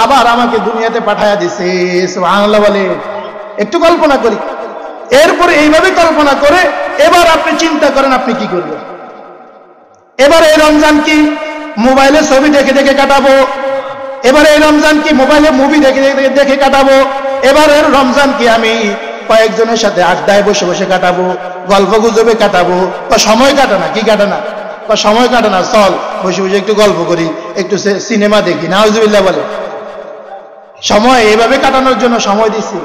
আবার আমাকে দুনিয়াতে পাঠায়া দিছে। সুবহানাল্লাহ বলে। একটু কল্পনা করি। এরপরে এইভাবে কল্পনা করে এবার আপনি চিন্তা করেন আপনি কি করবেন। এবার এই রমজান কি মোবাইলে ছবি দেখে দেখে কাটাবো? এবারে এই রমজান কি মোবাইলে মুভি দেখে দেখে কাটাবো? এবারের রমজান কি আমি কয়েকজনের সাথে আড্ডায় বসে বসে কাটাবো, গল্প গুজবে কাটাবো? বা সময় কাটানা কি কাটানা? বা সময় কাটানা, চল বসে বসে একটু গল্প করি, একটু সিনেমা দেখি, নাউজুবিল্লাহ বলে। সময় এভাবে কাটানোর জন্য সময় দিছি।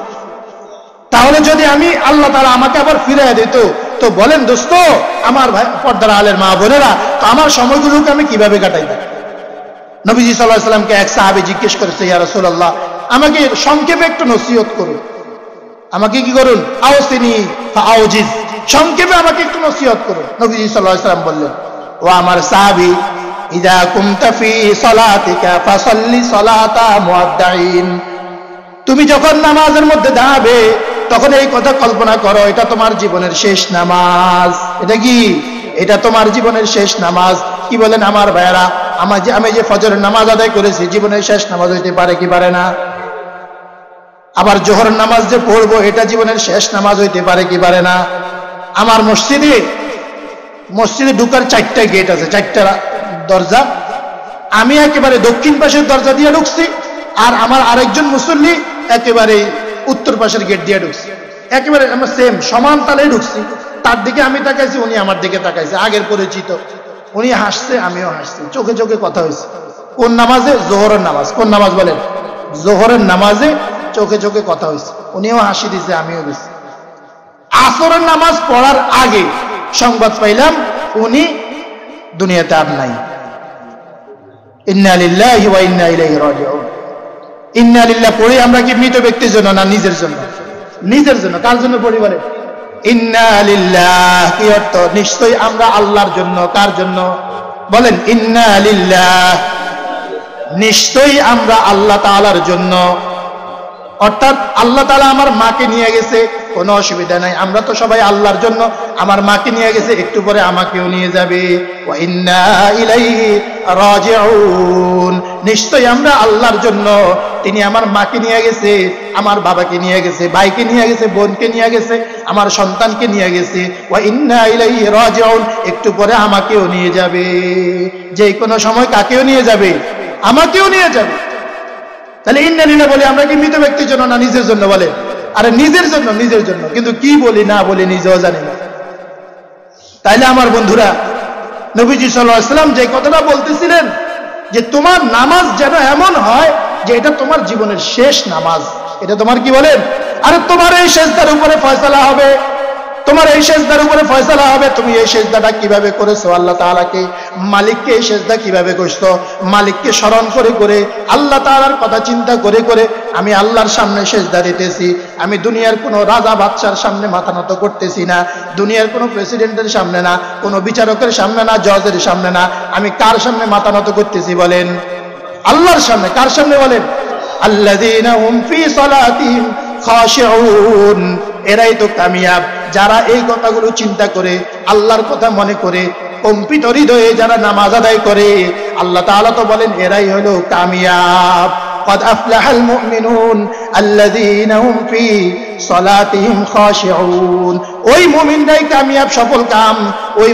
তাহলে যদি আমি আল্লাহ তাআলা আমাকে আবার ফিরিয়ে দিত, তো বলেন দোস্ত, আমার ভাই পর্দার আলের মা বোনেরা, তো আমার সময়গুলোকে আমি কিভাবে কাটাইতাম? নবীজি সাল্লাল্লাহু আলাইহি ওয়াসাল্লামকে এক সাহাবী জিজ্ঞেস করেছে, ইয়া রাসূলুল্লাহ, আমাকে সংক্ষেপে একটু নসিহত করুন, আমাকে কি করুন? আওসিনি ফাআউজিজ, সংক্ষেপে আমাকে একটু নসিহত করো। নবীজি সাল্লাল্লাহু আলাইহি ওয়াসাল্লাম বললেন, ও আমার সাহাবী, ইযা কুনতা ফি সালাতিকা ফাসাল্লি সালাতা মুআদ্দাইন, তুমি যখন নামাজের মধ্যে দাঁড়াবে তখন এই কথা কল্পনা করো, এটা তোমার জীবনের শেষ নামাজ। এটা কি? এটা তোমার জীবনের শেষ নামাজ। কি বলেন আমার ভাইয়েরা? আমি যে ফজরের নামাজ আদায় করেছি জীবনের শেষ নামাজ হইতে পারে কি পারে না? আবার জোহরের নামাজ যে পড়বো এটা জীবনের শেষ নামাজ হইতে পারে কি পারে না? আমার মসজিদে ঢুকার 4টা গেট আছে, 4টা দরজা। আমি একেবারে দক্ষিণ পাশের দরজা দিয়ে ঢুকছি, আর আমার আরেকজন মুসল্লি একেবারে উত্তর পাশের গেট দিয়ে ঢুকছি। একেবারে আমরা সেম সমান তালে ঢুকছি। তার দিকে আমি তাকাইছি, উনি আমার দিকে তাকাইছে, আগের পরিচিত। উনি হাসছে, আমিও হাসছি, চোখে চোখে কথা হয়েছে। কোন নামাজে? জোহরের নামাজ। কোন নামাজ বলেন? জোহরের নামাজে চোখে চোখে কথা হয়েছে। উনিও হাসি দিছে, আমিও দিছি। আসরের নামাজ পড়ার আগে সংবাদ পাইলাম উনি দুনিয়াতে আর নাই। ইন্না লিল্লাহি ওয়া ইন্না ইলাইহি রাজিউন। ইন্না লিল্লাহ পড়ি আমরা কি মৃত ব্যক্তির জন্য না নিজের জন্য? নিজের জন্য। কার জন্য পড়ি বলে? ইন্না লিল্লাহ। কি অর্থ? নিশ্চয়ই আমরা আল্লাহর জন্য। কার জন্য বলেন? ইন্না লিল্লাহ, নিশ্চয়ই আমরা আল্লাহ তাআলার জন্য। অর্থাৎ আল্লাহ তাআলা আমার মাকে নিয়ে গেছে, কোনো অসুবিধা নাই, আমরা তো সবাই আল্লাহর জন্য। আমার মাকে নিয়ে গেছে, একটু পরে আমাকেও নিয়ে যাবে। ওয়া ইন্না ইলাইহি রাজিউন, নিশ্চয়ই আমরা আল্লাহর জন্য। তিনি আমার মাকে নিয়ে গেছে, আমার বাবাকে নিয়ে গেছে, ভাইকে নিয়ে গেছে, বোনকে নিয়ে গেছে, আমার সন্তানকে নিয়ে গেছে। ওয়া ইন্না ইলাইহি রাজিউন, একটু পরে আমাকেও নিয়ে যাবে। যে কোনো সময় কাকেও নিয়ে যাবে? আমাকেও নিয়ে যাবে। তাহলে ইন্না লিল্লাহ বলি আমরা কি মৃত ব্যক্তির জন্য না নিজের জন্য? বলে আরে নিজের জন্য, নিজের জন্য। কিন্তু কি বলি না বলি নিজেও জানি না। তাইলে আমার বন্ধুরা, নবীজি সাল্লাল্লাহু আলাইহি ওয়াসাল্লাম যে কথাটা বলতেছিলেন যে তোমার নামাজ যেন এমন হয় যে এটা তোমার জীবনের শেষ নামাজ। এটা তোমার কি বলেন? আরে তোমার এই সেজদার উপরে ফয়সালা হবে, তোমার এই সেজদার উপরে ফয়সালা হবে। তুমি এই সেজদাটা কিভাবে করেছো আল্লাহ তাআলাকে, মালিককে এই সেজদা কিভাবে করছো, মালিককে স্মরণ করে করে, আল্লাহ তাআলার কথা চিন্তা করে করে আমি আল্লাহর সামনে সেজদা দিতেছি। আমি দুনিয়ার কোনো রাজা বাদশার সামনে মাথা নত করতেছি না, দুনিয়ার কোনো প্রেসিডেন্টের সামনে না, কোনো বিচারকের সামনে না, জজের সামনে না। আমি কার সামনে মাথা নত করতেছি বলেন? আল্লাহর সামনে। কার সামনে বলেন? আল্লাযীনা হুম ফী সালাতিহিম খাশিউন, এরাই তো কামিয়াব যারা এই কথাগুলো চিন্তা করে, আল্লাহর কথা মনে করে, কম্পিত হৃদয়ে যারা নামাজ আদায় করে। আল্লাহ তাআলা তো বলেন এরাই হলো কামিয়াব। قد أفلح المؤمنون الذين هم في صلاتهم خاشعون, ওই মুমিনরাই কামিয়াব, সফল কাম। ওই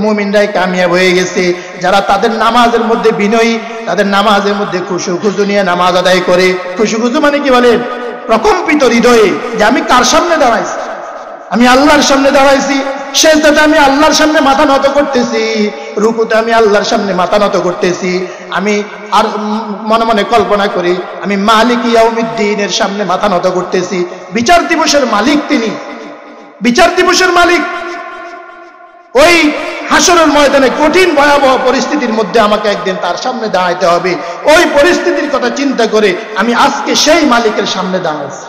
মুমিনরাই কামিয়াব হয়ে গেছে যারা তাদের নামাজের মধ্যে বিনয়ী, তাদের নামাজের মধ্যে খুশু নিয়ে নামাজ আদায় করে। খুশু মানে কি বলেন? প্রকম্পিত হৃদয়ে যে আমি কার সামনে দাঁড়াইছি? আমি আল্লাহর সামনে দাঁড়াইছি। সেজদাতে আমি আল্লাহর সামনে মাথা নত করতেছি, রুকুতে আমি আল্লাহর সামনে মাথা নত করতেছি। আমি আর মনে মনে কল্পনা করি আমি মালিক ইয়াউমিদ্দিনের সামনে মাথা নত করতেছি। বিচার দিবসের মালিক তিনি, বিচার দিবসের মালিক। ওই হাসরের ময়দানে কঠিন ভয়াবহ পরিস্থিতির মধ্যে আমাকে একদিন তার সামনে দাঁড়াইতে হবে। ওই পরিস্থিতির কথা চিন্তা করে আমি আজকে সেই মালিকের সামনে দাঁড়াইছি।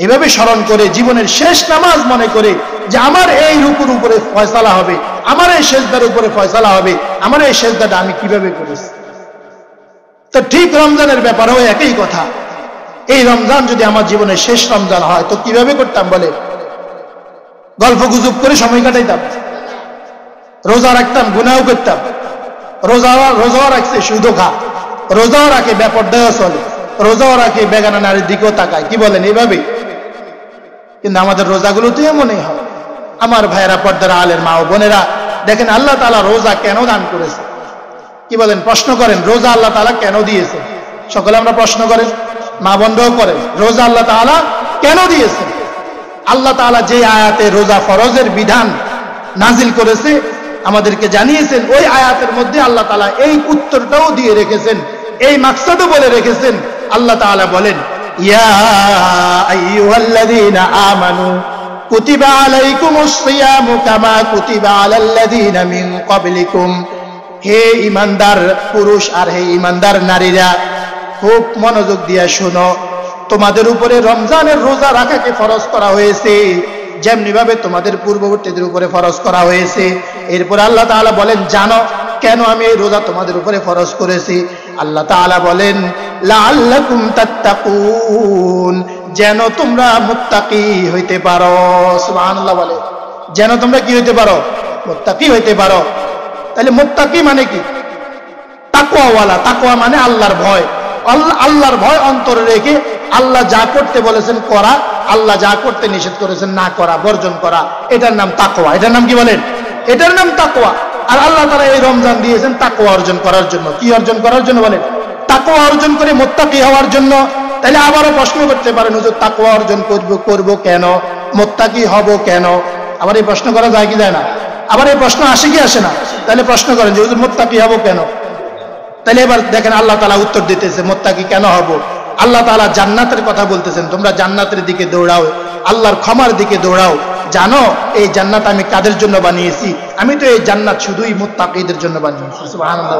এভাবে স্মরণ করে জীবনের শেষ নামাজ মনে করে যে আমার এই রুকুর উপরে ফয়সালা হবে, আমার এই সেজদার উপরে ফয়সালা হবে, আমার এই সেজদাটা আমি কিভাবে করেছি। তো ঠিক রমজানের ব্যাপারেও একই কথা। এই রমজান যদি আমার জীবনের শেষ রমজান হয় তো কিভাবে করতাম বলে? গল্প গুজব করে সময় কাটাইতাম, রোজা রাখতাম, গুনাহও করতাম। রোজাও রাখছে শুধু খা, রোজাও রাখে বেপরদাও চলে, রোজাও রাখে বেগানা নারীর দিকেও তাকায়। কি বলেন? এইভাবে। কিন্তু আমাদের রোজাগুলো তো এমনই হয়। আমার ভাইয়েরা, পর্দার আলের মা ও বোনেরা, দেখেন আল্লাহ তাআলা রোজা কেন দান করেছে? কি বলেন? প্রশ্ন করেন রোজা আল্লাহ তাআলা কেন দিয়েছে? সকলে আমরা প্রশ্ন করেন, মা বোনরাও করেন, রোজা আল্লাহ তাআলা কেন দিয়েছে? আল্লাহ তাআলা যে আয়াতে রোজা ফরজের বিধান নাজিল করেছে আমাদেরকে জানিয়েছেন, ওই আয়াতের মধ্যে আল্লাহ তাআলা এই উত্তরটাও দিয়ে রেখেছেন, এই মাকসাদও বলে রেখেছেন। আল্লাহ তাআলা বলেন, ইয়া আইয়ুহাল্লাযীনা আমানু কুতিবা আলাইকুমুস সিয়ামু কামা কুতিবা আলাল্লাযীনা মিন ক্বাবলিকুম। হে ঈমানদার পুরুষ আর হে ঈমানদার নারীরা, খুব মনোযোগ দিয়ে শোনো, তোমাদের উপরে রমজানের রোজা রাখাকে ফরজ করা হয়েছে যেমনি ভাবে তোমাদের পূর্ববর্তীদের উপরে ফরজ করা হয়েছে। এরপর আল্লাহ তাআলা বলেন, জানো কেন আমি এই রোজা তোমাদের উপরে ফরজ করেছি? আল্লাহ তাআলা বলেন, লাআল্লাকুম তাত্তাকুন, যেন তোমরা মুত্তাকি হইতে পারো। সুবহানাল্লাহ বলে, যেন তোমরা কি হইতে পারো? মুত্তাকি হইতে পারো। তাহলে মুত্তাকি মানে কি? তাকওয়াওয়ালা। তাকওয়া মানে আল্লাহর ভয়। আল্লাহর ভয় অন্তরে রেখে আল্লাহ যা করতে বলেছেন করা, আল্লাহ যা করতে নিষেধ করেছেন না করা, বর্জন করা, এটার নাম তাকওয়া। এটার নাম কি বলেন? এটার নাম তাকওয়া। আর আল্লাহ তাআলা এই রমজান দিয়েছেন তাকওয়া অর্জন করার জন্য। কি অর্জন করার জন্য বলেন? তাকওয়া অর্জন করে মুত্তাকি হওয়ার জন্য। তাহলে আবারও প্রশ্ন করতে পারেন, হুজুর তাকওয়া অর্জন করব কেন? মুত্তাকি হব কেন? আবার এই প্রশ্ন করা যায় কি যায় না? আবার এই প্রশ্ন আসে কি আসে না? তাহলে প্রশ্ন করেন যে হুজুর মুত্তাকি হব কেন? তাহলে এবার দেখেন আল্লাহ তাআলা উত্তর দিতেছে মুত্তাকি কেন হব। আল্লাহ তাআলা জান্নাতের কথা বলতেছেন, তোমরা জান্নাতের দিকে দৌড়াও, আল্লাহর ক্ষমার দিকে দৌড়াও। জানো এই জান্নাত আমি কাদের জন্য বানিয়েছি? আমি তো এই জান্নাত শুধুই মুত্তাকিদের জন্য বানিয়েছি। সুবহানাল্লাহ।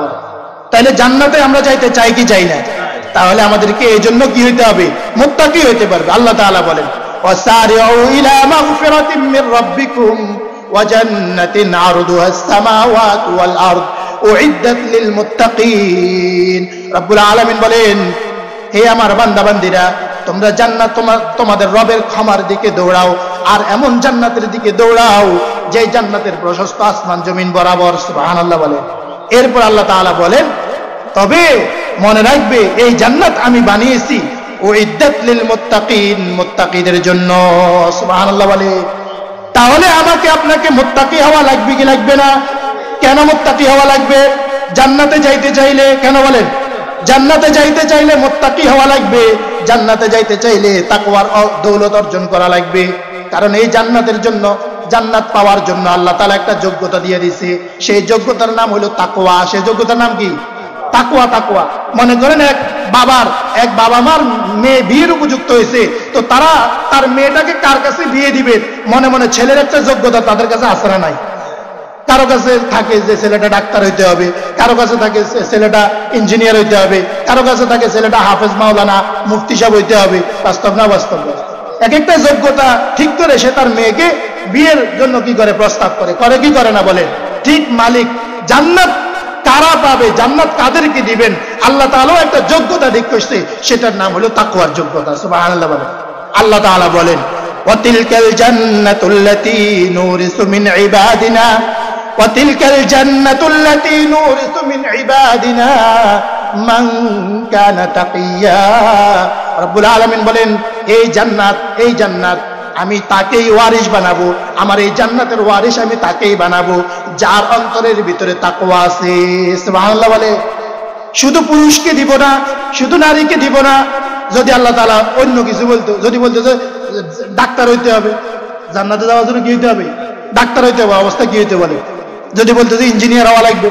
তাহলে জান্নাতে আমরা যাইতে চাই কি চাই না? তাহলে আমাদেরকে এই জন্য কি হইতে হবে? মুত্তাকি হইতে পারবে। আল্লাহ তাআলা বলেন, ওয়াসারিউ ইলা মাগফিরাতিম মির রাব্বিকুম ওয়া জান্নাতিন আরদুহাস সামাওয়াতু ওয়াল আরদ উইদ্দাত লিল মুত্তাকিন। রব্বুল আলামিন বলেন, হে আমার বান্দা বান্দীরা, তোমরা জান্নাত তোমাদের রবের ক্ষমার দিকে দৌড়াও, আর এমন জান্নাতের দিকে দৌড়াও যে জান্নাতের প্রশস্ত আসমান জমিন বরাবর। সুবহানাল্লাহ বলেন। এরপর আল্লাহ তাআলা বলেন, তবে মনে রাখবে এই জান্নাত আমি বানিয়েছি উইদ্দাত লিল মুত্তাকিন, মুত্তাকিদের জন্য। সুবহানাল্লাহ বলে। তাহলে আমাকে আপনাকে মুত্তাকি হওয়া লাগবে কি লাগবে না? কেন মুত্তাকি হওয়া লাগবে? জান্নাতে যাইতে চাইলে, কেন বলেন? জান্নাতে যাইতে চাইলে মুত্তাকি হওয়া লাগবে। জান্নাতে যাইতে চাইলে তাকওয়ার দৌলত অর্জন করা লাগবে। কারণ এই জান্নাতের জন্য, জান্নাত পাওয়ার জন্য আল্লাহ তাআলা একটা যোগ্যতা দিয়ে দিয়েছে। সেই যোগ্যতার নাম হলো তাকওয়া। সেই যোগ্যতার নাম কি? তাকওয়া। তাকওয়া মনে করেন এক বাবা মার মেয়ে বিয়ের উপযুক্ত হয়েছে, তো তারা তার মেয়েটাকে কার কাছে বিয়ে দিবে? মনে মনে ছেলের একটা যোগ্যতা তাদের কাছে আছে না নাই? কারো কাছে থাকে যে ছেলেটা ডাক্তার হইতে হবে, কারো কাছে থাকে ছেলেটা ইঞ্জিনিয়ার হইতে হবে, কারো কাছে থাকে ছেলেটা হাফেজ মাওলানা মুফতি সাহেব হইতে হবে। বাস্তব না বাস্তব? এক একটা যোগ্যতা ঠিক করে সে তার মেয়েকে বিয়ের জন্য কি করে? প্রস্তাব করে কি করে না বলেন? ঠিক মালিক জান্নাত কারা পাবে, জান্নাত কাদেরকে দিবেন, আল্লাহ তাআলাও একটা যোগ্যতা ঠিক করছে, সেটার নাম হলো তাকওয়ার যোগ্যতা। সুবহানাল্লাহ বলেন। আল্লাহ তাআলা বলেন, ওয়াতিলকাল জান্নাতুল্লাতী নুরিসু মিন ইবাদিনা ওয়াতিলকাল জান্নাতুল্লাতী নুরিসু মিন ইবাদিনা মান কানা তাকিয়া। রব্বুল আলামিন বলেন, এই জান্নাত আমি তাকেই ওয়ারিস বানাবো। আমার এই জান্নাতের ওয়ারিস আমি তাকেই বানাবো যার অন্তরের ভিতরে তাকওয়া আছে। সুবহানাল্লাহ বলে। শুধু পুরুষকে দিব না, শুধু নারীকে দিব না। যদি আল্লাহ তাআলা অন্য কিছু বলতো, যদি বলতো যে ডাক্তার হইতে হবে, জান্নাতে যাওয়ার জন্য কি হইতে হবে? ডাক্তার হইতে হবে, অবস্থা কি হইতে বলে? যদি বলতো যে ইঞ্জিনিয়ার হওয়া লাগবে,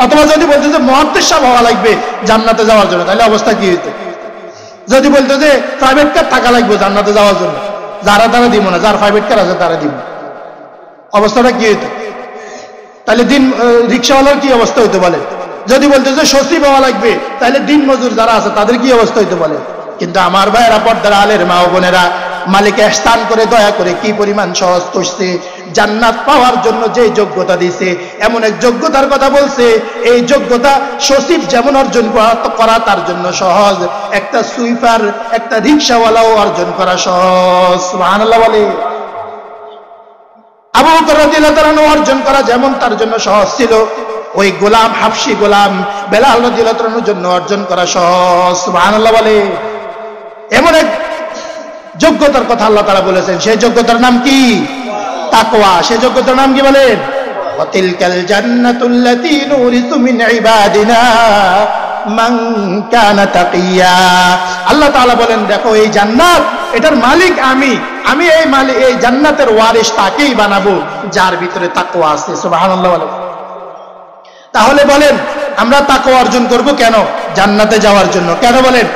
অথবা যদি বলতো যে মুহাদ্দিস সাহেব হওয়া লাগবে জান্নাতে যাওয়ার জন্য, তাহলে অবস্থা কি হইতো? যদি বলতো যে প্রাইভেট কার থাকা লাগবে জান্নাতে যাওয়ার জন্য, যারা দিব না, যার প্রাইভেট কার আছে তারা দিব, অবস্থাটা কি হইতো? তাহলে রিক্সাওয়ালার কি অবস্থা হইতে বলে? যদি বলতো যে সচিব হওয়া লাগবে, তাহলে দিন মজুর যারা আছে তাদের কি অবস্থা হইতে বলে? কিন্তু আমার ভাইয়েরা, পর্দার আলের মা ও বোনেরা, মালিক ইহসান করে দয়া করে কি পরিমাণ সহজ করছে। জান্নাত পাওয়ার জন্য যে যোগ্যতা দিয়েছে, এমন এক যোগ্যতার কথা বলছে, এই যোগ্যতা সচিব যেমন অর্জন করা তার জন্য সহজ, একটা সুইপার, একটা রিক্সাওয়ালাও অর্জন করা সহজ। সুবহানাল্লাহ বলে। আবু বকর রাদিয়াল্লাহু তাআলা অর্জন করা যেমন তার জন্য সহজ ছিল, ওই গোলাম, হাবশী গোলাম বেলাল রাদিয়াল্লাহু তাআলার জন্য অর্জন করা সহজ। সুবহানাল্লাহ বলে। এমন এক যোগ্যতার কথা আল্লাহ তাআলা বলেছেন, সেই যোগ্যতার নাম কি? তাকওয়া। সেই যোগ্যতার নাম কি বলেন? ওয়াতিলকাল জান্নাতুল্লাতী নুরিসু মিন ইবাদিনা মান কানা তাকিয়া। আল্লাহ তাআলা বলেন, দেখো এই জান্নাত, এটার মালিক আমি এই জান্নাতের ওয়ারিস তাকেই বানাবো যার ভিতরে তাকওয়া আছে। সুবহানাল্লাহ বলেন। তাহলে বলেন আমরা তাকওয়া অর্জন করব কেন? জান্নাতে যাওয়ার জন্য। কেন বলেন?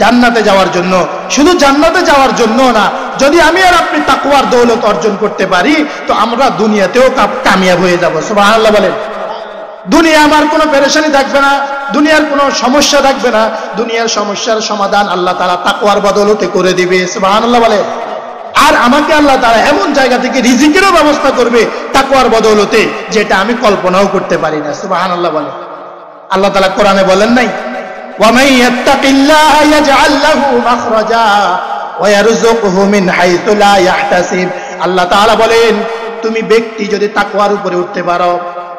জান্নাতে যাওয়ার জন্য। শুধু জান্নাতে যাওয়ার জন্য না, যদি আমি আর আপনি তাকওয়ার দৌলত অর্জন করতে পারি তো আমরা দুনিয়াতেও কামিয়াব হয়ে যাব। সুবহানাল্লাহ বলেন। দুনিয়া আমার কোনো পেরেশানি থাকবে না, দুনিয়ার কোনো সমস্যা থাকবে না, দুনিয়ার সমস্যার সমাধান আল্লাহ তাআলা তাকওয়ার বদৌলতে করে দিবে। সুবহানাল্লাহ বলেন। আর আমাকে আল্লাহ তাআলা এমন জায়গা থেকে রিজিকেরও ব্যবস্থা করবে তাকওয়ার বদৌলতে, যেটা আমি কল্পনাও করতে পারি না। সুবহানাল্লাহ বলে। আল্লাহ তাআলা কোরআনে বলেন নাই, ওয়া মান ইয়াত্তাকিল্লাহা ইয়াজআল লাহু মাখরাজা ওয়া ইয়ারযুকহু মিন হাইতু লা ইয়াহতাসিব। আল্লাহ তাআলা বলেন, তুমি ব্যক্তি যদি তাকওয়ার উপরে উঠতে পারো,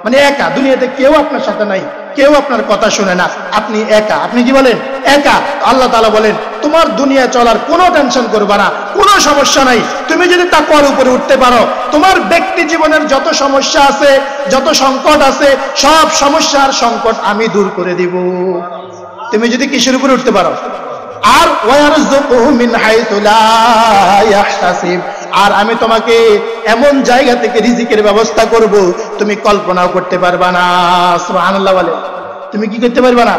মানে একা, দুনিয়াতে কেউ আপনার সাথে নাই, কেউ আপনার কথা শুনে না, আপনি একা, আপনি কি বলেন? একা। আল্লাহ তাআলা বলেন, তোমার দুনিয়া চলার কোনো টেনশন করবে না, কোনো সমস্যা নাই। তুমি যদি তাকওয়ার উপরে উঠতে পারো, তোমার ব্যক্তি জীবনের যত সমস্যা আছে, যত সংকট আছে, সব সমস্যার সংকট আমি দূর করে দিব। তুমি যদি কিসের উপরে উঠতে পারো? আর ওয়ারযুকহু মিন হাইতু লা ইয়াহতাসিব, আর আমি তোমাকে এমন জায়গা থেকে রিজিকের ব্যবস্থা করব তুমি কল্পনাও করতে পারবা না। সুবহানাল্লাহ বলে। তুমি কি করতে পারবা না?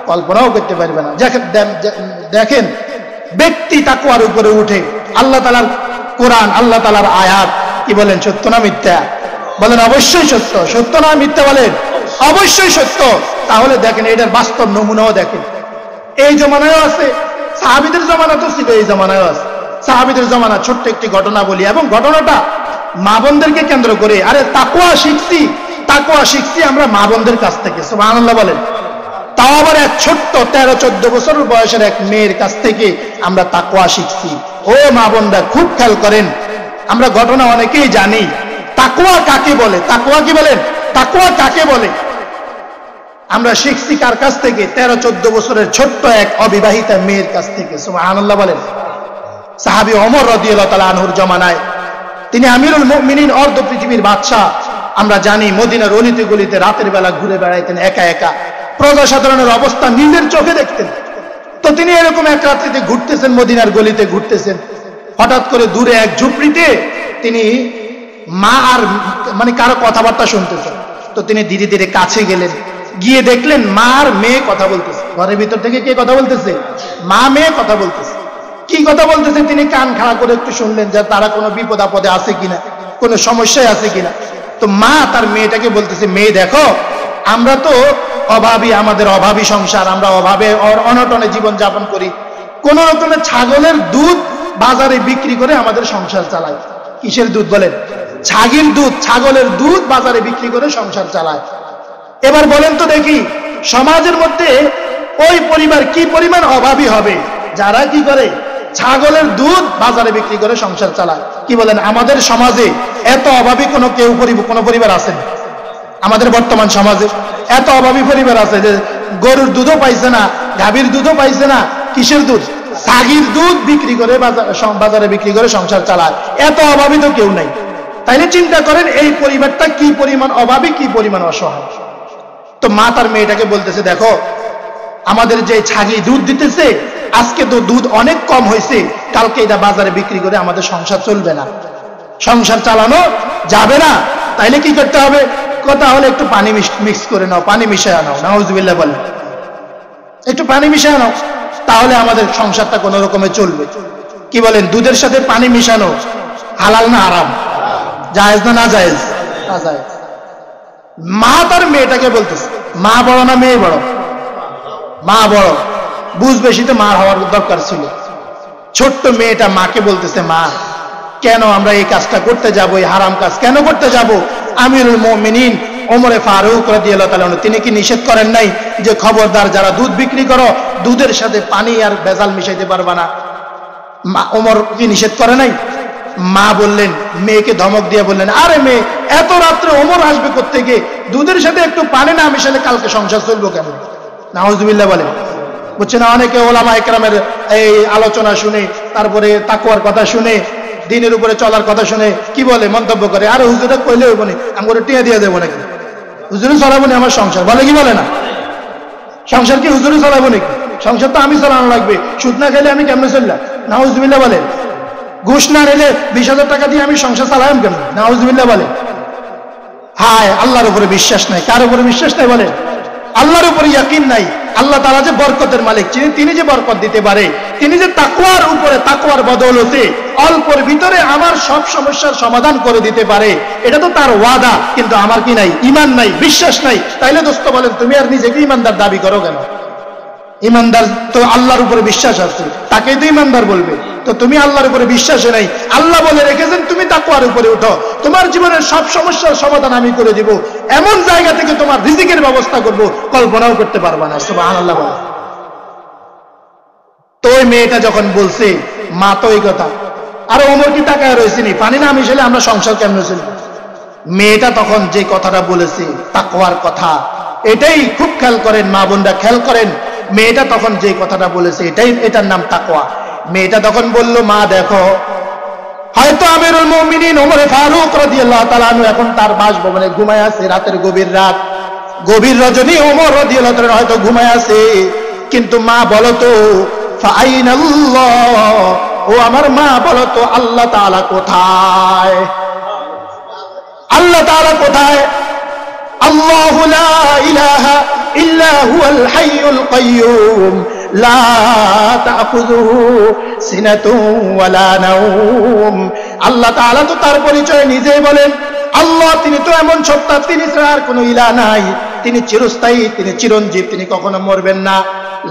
কল্পনাও করতে পারবে না। দেখেন, ব্যক্তি তাকওয়ার উপরে উঠে, আল্লাহ তাআলার কোরআন, আল্লাহ তাআলার আয়াত কি বলেন, সত্য না মিথ্যা? বলেন অবশ্যই সত্য। সত্য না মিথ্যা? বলেন অবশ্যই সত্য। তাহলে দেখেন, এটার বাস্তব নমুনাও দেখেন। এই জমানায়ও আছে, সাহাবীদের জমানা তো ছিল, এই জমানায়ও আছে। সাহাবীদের জমানা ছোট্ট একটি ঘটনা বলি, এবং ঘটনাটা মা বোনদেরকে কেন্দ্র করে। আরে তাকওয়া শিখছি আমরা মা বোনদের কাছ থেকে। সুবহানাল্লাহ বলেন। তাও আবার এক ছোট্ট 13-14 বছর বয়সের এক মেয়ের কাছ থেকে আমরা তাকওয়া শিখছি। ও মা বোনরা খুব খেয়াল করেন, আমরা ঘটনা অনেকেই জানি। তাকওয়া কাকে বলে? তাকওয়া কি বলেন? তাকওয়া কাকে বলে? আমরা শিখছি কার কাছ থেকে? 13-14 বছরের ছোট্ট এক অবিবাহিতা মেয়ের কাছ থেকে। সুবহানাল্লাহ বলেন। সাহাবী ওমর রাদিয়াল্লাহু তাআলা আনহুর জমানায়, তিনি আমিরুল মুমিনিন, অর্ধ পৃথিবীর বাদশা। আমরা জানি মদিনার অলিতে গলিতে রাতের বেলা ঘুরে বেড়াইতেন একা একা, প্রজাসাধারণের অবস্থা নিজের চোখে দেখতেন। তো তিনি এরকম এক রাত্রিতে ঘুরতেছেন, মদিনার গলিতে ঘুরতেছেন, হঠাৎ করে দূরে এক ঝুপড়িতে তিনি মা আর মানে কারো কথাবার্তা শুনতেছেন। তো তিনি ধীরে ধীরে কাছে গেলেন, গিয়ে দেখলেন মা আর মেয়ে কথা বলতেছে। ঘরের ভিতর থেকে কে কথা বলতেছে? মা মেয়ে কথা বলতেছে। কি কথা বলতেছে তিনি কান খাড়া করে একটু শুনলেন, যে তারা কোনো বিপদ আপদে আছে কিনা, কোনো সমস্যায় আছে কিনা। তো মা তার মেয়েটাকে বলতেছে, মেয়ে দেখো, আমরা তো অভাবী, আমাদের অভাবী সংসার, আমরা অভাবে অনটনে জীবন যাপন করি। কোন রকমের ছাগলের দুধ বাজারে বিক্রি করে আমাদের সংসার চালায়। কিসের দুধ বলেন? ছাগির দুধ, ছাগলের দুধ বাজারে বিক্রি করে সংসার চালায়। এবার বলেন তো দেখি, সমাজের মধ্যে ওই পরিবার কি পরিমাণ অভাবী হবে যারা কি করে? ছাগলের দুধ বাজারে বিক্রি করে সংসার চালায়। কি বলেন? আমাদের সমাজে এত অভাবী কোনো পরিবার আছে? আমাদের বর্তমান সমাজে এত অভাবী পরিবার আছে যে গরুর দুধও পাইছে না, গাভীর দুধও পাইছে না, কিসের দুধ? ছাগির দুধ বিক্রি করে বাজারে বিক্রি করে সংসার চালায়। এত অভাবী তো কেউ নাই। তাইলে চিন্তা করেন এই পরিবারটা কি পরিমাণ অভাবী, কি পরিমাণ অসহায়। তো মা তার মেয়েটাকে বলতেছে, দেখো, আমাদের যে ছাগি দুধ দিতেছে, আজকে তো দুধ অনেক কম হয়েছে, কালকে এটা বাজারে বিক্রি করে আমাদের সংসার চলবে না, সংসার চালানো যাবে না। তাইলে কি করতে হবে? কথা হলে একটু পানি মিক্স করে নাও, পানি মিশায় নাও। নাউজুবিল্লাহ বলে, একটু পানি মিশায় নাও, তাহলে আমাদের সংসারটা কোনো রকমে চলবে। কি বলেন? দুধের সাথে পানি মিশানো হালাল না হারাম? জায়েজ না না জায়েজ? না জায়েজ। মা তার মেয়েটাকে বলতেছে, মা বড় না মেয়ে বড়? মা বড়, বুঝ বেশি তো মার হওয়ার দরকার ছিল। ছোট্ট মেয়েটা মাকে বলতেছে, মা, কেন আমরা এই কাজটা করতে যাব? এই হারাম কাজ কেন করতে যাব? আমিরুল মুমিনিন ওমরে ফারুক রাদিয়াল্লাহু তাআলা তিনি কি নিষেধ করেন নাই যে খবরদার যারা দুধ বিক্রি করো, দুধের সাথে পানি আর ভেজাল মিশাইতে পারবা না? ওমর কি নিষেধ করে নাই? মা বললেন, মেয়েকে ধমক দিয়ে বললেন, আরে মেয়ে, এত রাত্রে ওমর আসবে কোত্থেকে? দুধের সাথে একটু পানি না মিশালে কালকে সংসার চলবো কেমন? নাউজুবিল্লাহ বলেন। বুঝছে না? অনেকে ওলামা একরামের এই আলোচনা শুনে, তারপরে তাকওয়ার কথা শুনে, দিনের উপরে চলার কথা শুনে কি বলে? মন্তব্য করে, আরে হুজুরে কইলে হইব না, আমি করে টিয়া দিয়ে দেবো নাকি? হুজুরে চলাবো না আমার সংসার, বলে কি বলে না? সংসার কি হুজুরে চলাবো নাকি? সংসার তো আমি চালানো লাগবে। সুদ না খেলে আমি কেমনে চললাম? নাউজুবিল্লাহ বলে। ঘুষ না নিলে 20,000 টাকা দিয়ে আমি সংসার চালাম কেমন? নাউজুবিল্লাহ বলে। হায়, আল্লাহর উপরে বিশ্বাস নাই। কার উপরে বিশ্বাস নাই? বলে আল্লাহর উপরে ইয়াকিন নাই। আল্লাহ তাআলা যে বরকতের মালিক, তিনি যে বরকত দিতে পারে, তিনি যে তাকওয়ার উপরে, তাকওয়ার বদৌলতে অল্পের ভিতরে আমার সব সমস্যার সমাধান করে দিতে পারে, এটা তো তার ওয়াদা। কিন্তু আমার কি নাই? ঈমান নাই, বিশ্বাস নাই। তাইলে দোস্ত বলেন, তুমি আর নিজেকে ঈমানদার দাবি করো কেন? ঈমানদার তো আল্লাহর উপরে বিশ্বাস আছে, তাকেই তো ঈমানদার বলবে। তো তুমি আল্লাহর উপরে বিশ্বাসে নাই। আল্লাহ বলে রেখেছেন তুমি তাকওয়ার উপরে উঠো, তোমার জীবনের সব সমস্যার সমাধান আমি করে দিব, এমন জায়গা থেকে তোমার রিজিকের ব্যবস্থা করব, কল্পনাও করতে পারবা না। সুবহানাল্লাহ। তো ওই মেয়েটা যখন বলছে মা তো এই কথা, আর ওমর কি তাকায় রয়েছে নি, পানি না মিশালে আমরা সংসার কেমন ছিল। মেয়েটা তখন যে কথাটা বলেছে তাকওয়ার কথা, এটাই খুব খেয়াল করেন মা বোনরা, খেয়াল করেন মেয়েটা তখন যে কথাটা বলেছে এটার নাম তাকওয়া। মেয়েটা তখন বলল মা দেখো, হয়তো আমিরুল মুমিনিন ওমর ফারুক রাদিয়াল্লাহু তাআলা আনহু এখন তার বাসভবনে ঘুমায় আছে, রাতের গভীর রাত, গভীর রজনী, ওমর রাদিয়াল্লাহু তাআলা হয়তো ঘুমায় আছে, কিন্তু মা বলো তো ফাআইনাল্লাহ, ও আমার মা বলো তো আল্লাহ তাআলা কোথায়? আল্লাহ তাআলা কোথায়? আল্লাহু লা ইলাহা ইল্লা হুয়াল হাইয়ুল কাইয়্যুম লা তাখুযুহু সিনাতুন ওয়ালা নাওম। আল্লাহ তাআলা তো তার পরিচয় নিজেই বলেন, আল্লাহ তিনি তো এমন সত্তা, তিনি ছাড়া আর কোনো ইলাহ নাই, তিনি চিরস্থায়ী, তিনি চিরঞ্জীব, তিনি কখনো মরবেন না।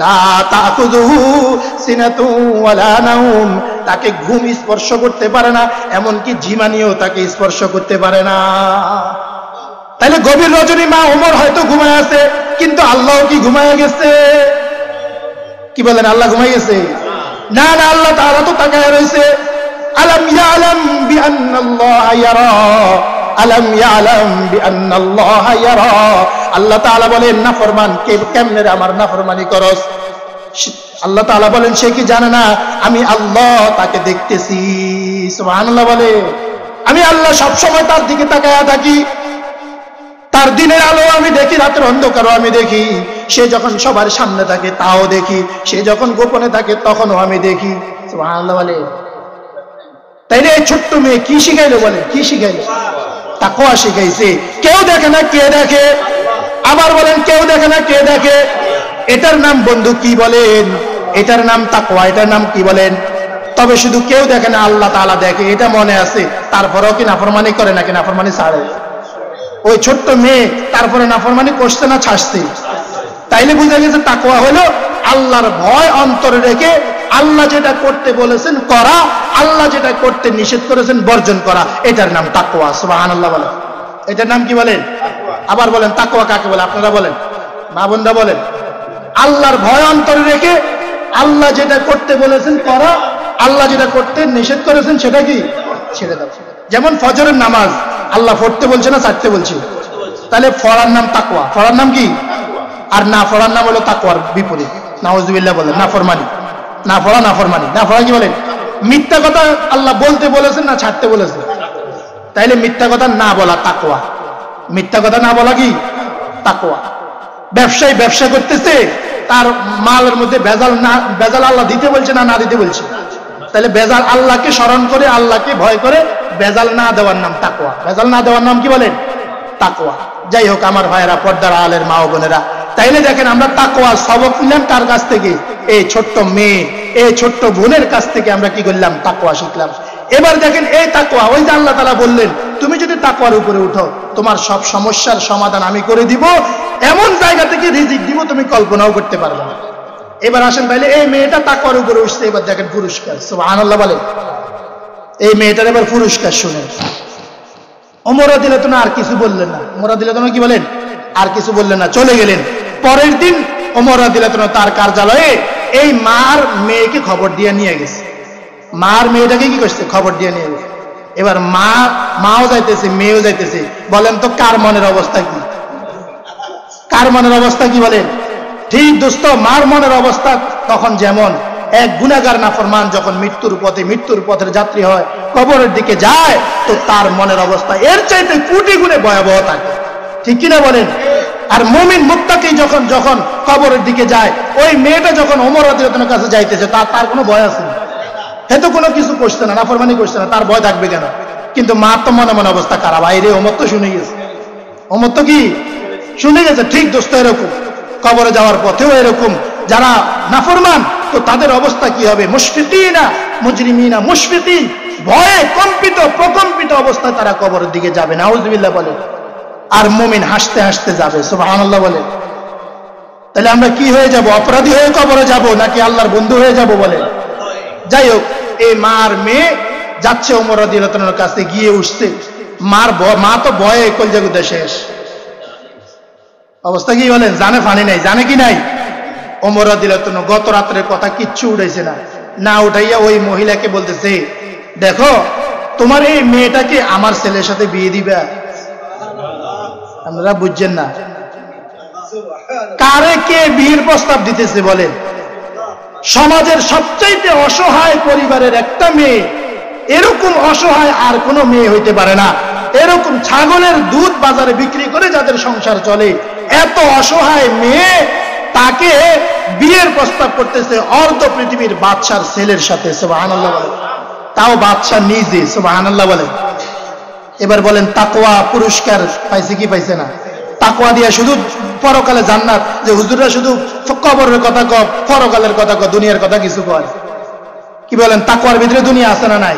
লা তাখুযুহু সিনাতুন ওয়ালা নাওম, তাকে ঘুম স্পর্শ করতে পারে না, এমনকি ঝিমানিও তাকে স্পর্শ করতে পারে না। তাহলে গভীর রজনী মা ওমর হয়তো ঘুমায় আছে, কিন্তু আল্লাহ কি ঘুমায় গেছে? কি বলেন, আল্লাহ ঘুমায় গেছে? না না, আল্লাহ তাআলা তো তাকায় রয়েছে। আলাম ইয়ালাম বিআন্নাল্লাহ ইয়ারা, আলাম ইয়ালাম বিআন্নাল্লাহ ইয়ারা। আল্লাহ তাআলা বলেন নাফরমান কেমনে আমার নাফরমানি করস? আল্লাহ তাআলা বলেন সে কি জানে না আমি আল্লাহ তাকে দেখতেছি। সুবহানাল্লাহ বলে, আমি আল্লাহ সব সময় তার দিকে তাকায়া থাকি, তার দিনের আলো আমি দেখি, রাতের অন্ধকারও আমি দেখি, সে যখন সবার সামনে থাকে তাও দেখি, সে যখন গোপনে থাকে তখনও আমি দেখি। সুবহানাল্লাহ বলে। তাইলে এই ছোট্ট মেয়ে কি শিখাইলো বলে, কি শিখাইলো? তাকওয়া শিখাইছে। কেউ দেখে না, কে দেখে? আবার বলেন কেউ দেখে না, কে দেখে? এটার নাম বন্ধু কি বলেন? এটার নাম তাকওয়া। এটার নাম কি বলেন? তবে শুধু কেউ দেখে না, আল্লাহ তাআলা দেখে, এটা মনে আছে, তারপরেও কি নাফরমানি করে নাকি নাফরমানি ছাড়ে? ওই ছোট্ট মেয়ে তারপরে নাফরমানি করছে না ছাড়ছে? তাইলে বুঝা গেছে তাকওয়া হলো আল্লাহর ভয় অন্তরে রেখে আল্লাহ যেটা করতে বলেছেন করা, আল্লাহ যেটা করতে নিষেধ করেছেন বর্জন করা, এটার নাম তাকওয়া। সুবহানাল্লাহ বলেন। এটার নাম কি বলেন? আবার বলেন তাকওয়া কাকে বলে? আপনারা বলেন, মা বোনরা বলেন। আল্লাহর ভয় অন্তরে রেখে আল্লাহ যেটা করতে বলেছেন করা, আল্লাহ যেটা করতে নিষেধ করেছেন সেটা কি ছেড়ে দাও। যেমন ফজরের নামাজ আল্লাহ পড়তে বলছে না ছাড়তে বলছে? তাহলে পড়ার নাম তাকওয়া, পড়ার নাম কি? আর না পড়ার নাম হলো তাকওয়ার বিপরীত। নাউজুবিল্লাহ বলেন, নাফরমানি। না পড়া নাফরমানি। না পড়া কি বলেন? মিথ্যা কথা আল্লাহ বলতে বলেছেন না ছাড়তে বলেছেন? তাইলে মিথ্যা কথা না বলা তাকওয়া। মিথ্যা কথা না বলা কি তাকওয়া। ব্যবসায়ী ব্যবসা করতেছে, তার মালের মধ্যে ভেজাল না, ভেজাল আল্লাহ দিতে বলছে না না দিতে বলছে? তাহলে ভেজাল আল্লাহকে স্মরণ করে, আল্লাহকে ভয় করে ভেজাল না দেওয়ার নাম তাকওয়া। ভেজাল না দেওয়ার নাম কি বলেন? তাকওয়া। যাই হোক আমার ভাইয়েরা, পর্দার আলের মা ও বোনেরা, তাইলে দেখেন আমরা তাকওয়া সবক নিলাম কার কাছ থেকে? এই ছোট্ট মেয়ে, এই ছোট্ট বোনের কাছ থেকে আমরা কি করলাম? তাকওয়া শিখলাম। এবার দেখেন এই তাকওয়া, ওই যে আল্লাহ তাআলা বললেন তুমি যদি তাকওয়ার উপরে উঠো তোমার সব সমস্যার সমাধান আমি করে দিব, এমন জায়গা থেকে রিজিক দিব তুমি কল্পনাও করতে পারবে না। এবার আসেন তাইলে এই মেয়েটা তাকওয়ার উপরে উঠছে, এবার দেখেন পুরস্কার। সুবহানাল্লাহ বলেন। এই মেয়েটার এবার পুরস্কার শুনেন। ওমর রাদিয়াল্লাহু তাআলা আর কিছু বললেন না। ওমর রাদিয়াল্লাহু তাআলা কি বলেন? আর কিছু বললেন না, চলে গেলেন। পরের দিন ওমর রাদিয়াল্লাহু তাআলা তার কার্যালয়ে এই মার মেয়েকে খবর দিয়ে নিয়ে গেছে। মার মেয়েটাকে কি করছে? খবর দিয়ে নিয়ে গেছে। এবার মাও যাইতেছে, মেয়েও যাইতেছে। বলেন তো কার মনের অবস্থা কি? কার মনের অবস্থা কি বলেন? ঠিক দোস্ত, মার মনের অবস্থা তখন যেমন এক গুনাহগার নাফরমান যখন মৃত্যুর পথের যাত্রী হয়, কবরের দিকে যায়, তো তার মনের অবস্থা এর চাইতে কোটি গুণে ভয়াবহ থাকে। ঠিক কিনা বলেন? আর মুমিন মুত্তাকি যখন কবরের দিকে যায়, ওই মেয়েটা যখন ওমর রাদিয়াল্লাহু তাআলার কাছে যাইতেছে, তার কোনো ভয় আছে না? হে তো কোনো কিছু করছে না, নাফরমানি করছে না, তার ভয় থাকবে কেন? কিন্তু মার তো মনে মনে অবস্থা খারাপ। আইরে ওমর তো শুনে গেছে, ওমর তো কি শুনে গেছে। ঠিক দোস্ত এরকম কবরে যাওয়ার পথেও এরকম যারা নাফরমান, তো তাদের অবস্থা কি হবে? মুশফিকিনা মুজরিমিনা মুশফিকিন, ভয়ে কম্পিত প্রকম্পিত অবস্থায় তারা কবরের দিকে যাবে। নাউজুবিল্লাহ বলে। আর মুমিন হাসতে হাসতে যাবে। সুবহানাল্লাহ বলে। তাহলে আমরা কি হয়ে যাব? অপরাধী হয়ে কবরে যাব নাকি আল্লাহর বন্ধু হয়ে যাব? বলে। যাই হোক, এই মার মেয়ে যাচ্ছে ওমর রাদিয়াল্লাহু তাআলার কাছে, গিয়ে উঠছে, মা তো ভয়ে কলজাগুদা শেষ অবস্থা। কি বলেন, জানে ফানি নাই, জানে কি নাই? ওমর রাদিয়াল্লাহু তাআলা গত রাত্রের কথা কিচ্ছু উঠাইছে না উঠাইয়া ওই মহিলাকে বলতেছে, দেখো তোমার এই মেয়েটাকে আমার ছেলের সাথে বিয়ে দিবা। আপনারা বুঝছেন না কারে কে বিয়ের প্রস্তাব দিতেছে বলেন? সমাজের সবচাইতে অসহায় পরিবারের একটা মেয়ে, এরকম অসহায় আর কোনো মেয়ে হইতে পারে না। এরকম ছাগলের দুধ বাজারে বিক্রি করে যাদের সংসার চলে, এত অসহায় মেয়ে, তাকে বিয়ের প্রস্তাব করতেছে অর্ধ পৃথিবীর বাদশার ছেলের সাথে। সুবহানাল্লাহ বলেন, তাও বাদশা নিজে। সুবহানাল্লাহ বলেন। এবার বলেন তাকওয়া পুরস্কার পাইছে কি পাইছে না? তাকওয়া দিয়া শুধু পরকালে জান্নাত, যে হুজুররা শুধু কবরের কথা কয়, পরকালের কথা কয়, দুনিয়ার কথা কিছু কয়। কি বলেন, তাকওয়ার ভিতরে দুনিয়া আছে না নাই?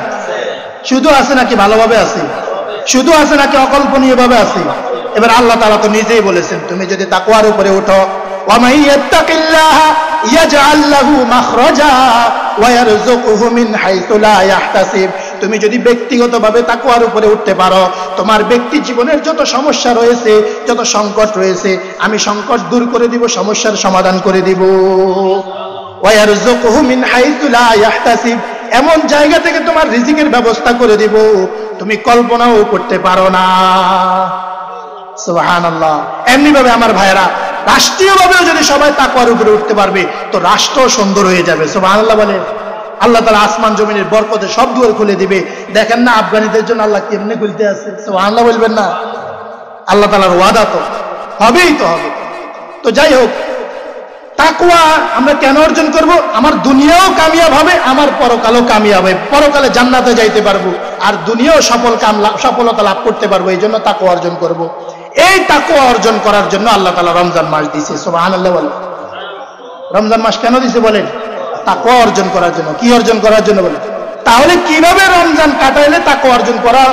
শুধু আছে নাকি ভালোভাবে আছে? শুধু আছে নাকি অকল্পনীয় ভাবে আছে? এবার আল্লাহ তাআলা তো নিজেই বলেছেন, তুমি যদি তাকওয়ার উপরে উঠো, ওয়া মান ইয়াত্তাকিল্লাহা ইয়াজআল লাহু মাখরাজা ওয়া ইয়ারযুকুহু মিন হাইসু লা ইয়াহতাসিব। তুমি যদি ব্যক্তিগতভাবে তাকওয়ার উপরে উঠতে পারো, তোমার ব্যক্তি জীবনের যত সমস্যা রয়েছে, যত সংকট রয়েছে, আমি সংকট দূর করে দিব, সমস্যার সমাধান করে দিব। ওয়া ইয়ারযুকুহু মিন হাইসু লা ইয়াহতাসিব, এমন জায়গা থেকে তোমার রিজিকের ব্যবস্থা করে দিব তুমি কল্পনাও করতে পারো না। সুবহানাল্লাহ। এমনি ভাবে আমার ভাইরা, রাষ্ট্রীয়ভাবেও যদি সবাই তাকওয়ার উপরে উঠতে পারবে তো রাষ্ট্র সুন্দর হয়ে যাবে। সুবহানাল্লাহ বলে। আল্লাহ তাআলা আসমান জমিনের বরকতে সব দুয়ার খুলে দিবে। দেখেন না আফগানিদের জন্য আল্লাহ কেমনে খুলতে আছে। সুবহানাল্লাহ বলবেন না? আল্লাহ তাআলার ওয়াদা তো হবেই, তো হবে। তো যাই হোক, তাকওয়া আমরা কেন অর্জন করব? আমার দুনিয়াও কামিয়াব হবে, আমার পরকালও কামিয়াব হবে। পরকালে জান্নাতে যাইতে পারবো, আর দুনিয়াও সফলতা লাভ করতে পারবো। এই জন্য তাকওয়া অর্জন করব। এই তাকওয়া অর্জন করার জন্য আল্লাহ তাআলা রমজান মাস দিয়েছে। সুবহানাল্লাহ বলেন। রমজান মাস কেন দিয়েছে বলেন? তাকওয়া অর্জন করার জন্য। কি অর্জন করার জন্য বলেন? তাহলে কিভাবে রমজান কাটাইলে তাকওয়া অর্জন করা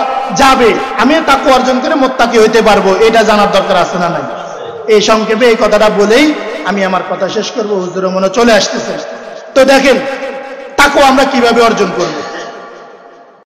যাবে, আমি তাকওয়া অর্জন করে মুত্তাকি হইতে পারবো, এটা জানার দরকার আছে না নাই? এই সংক্ষেপে এই কথাটা বলেই আমি আমার কথা শেষ করবো। হুজুর মনে চলে আসতেছে। তো দেখেন তাকওয়া আমরা কিভাবে অর্জন করব।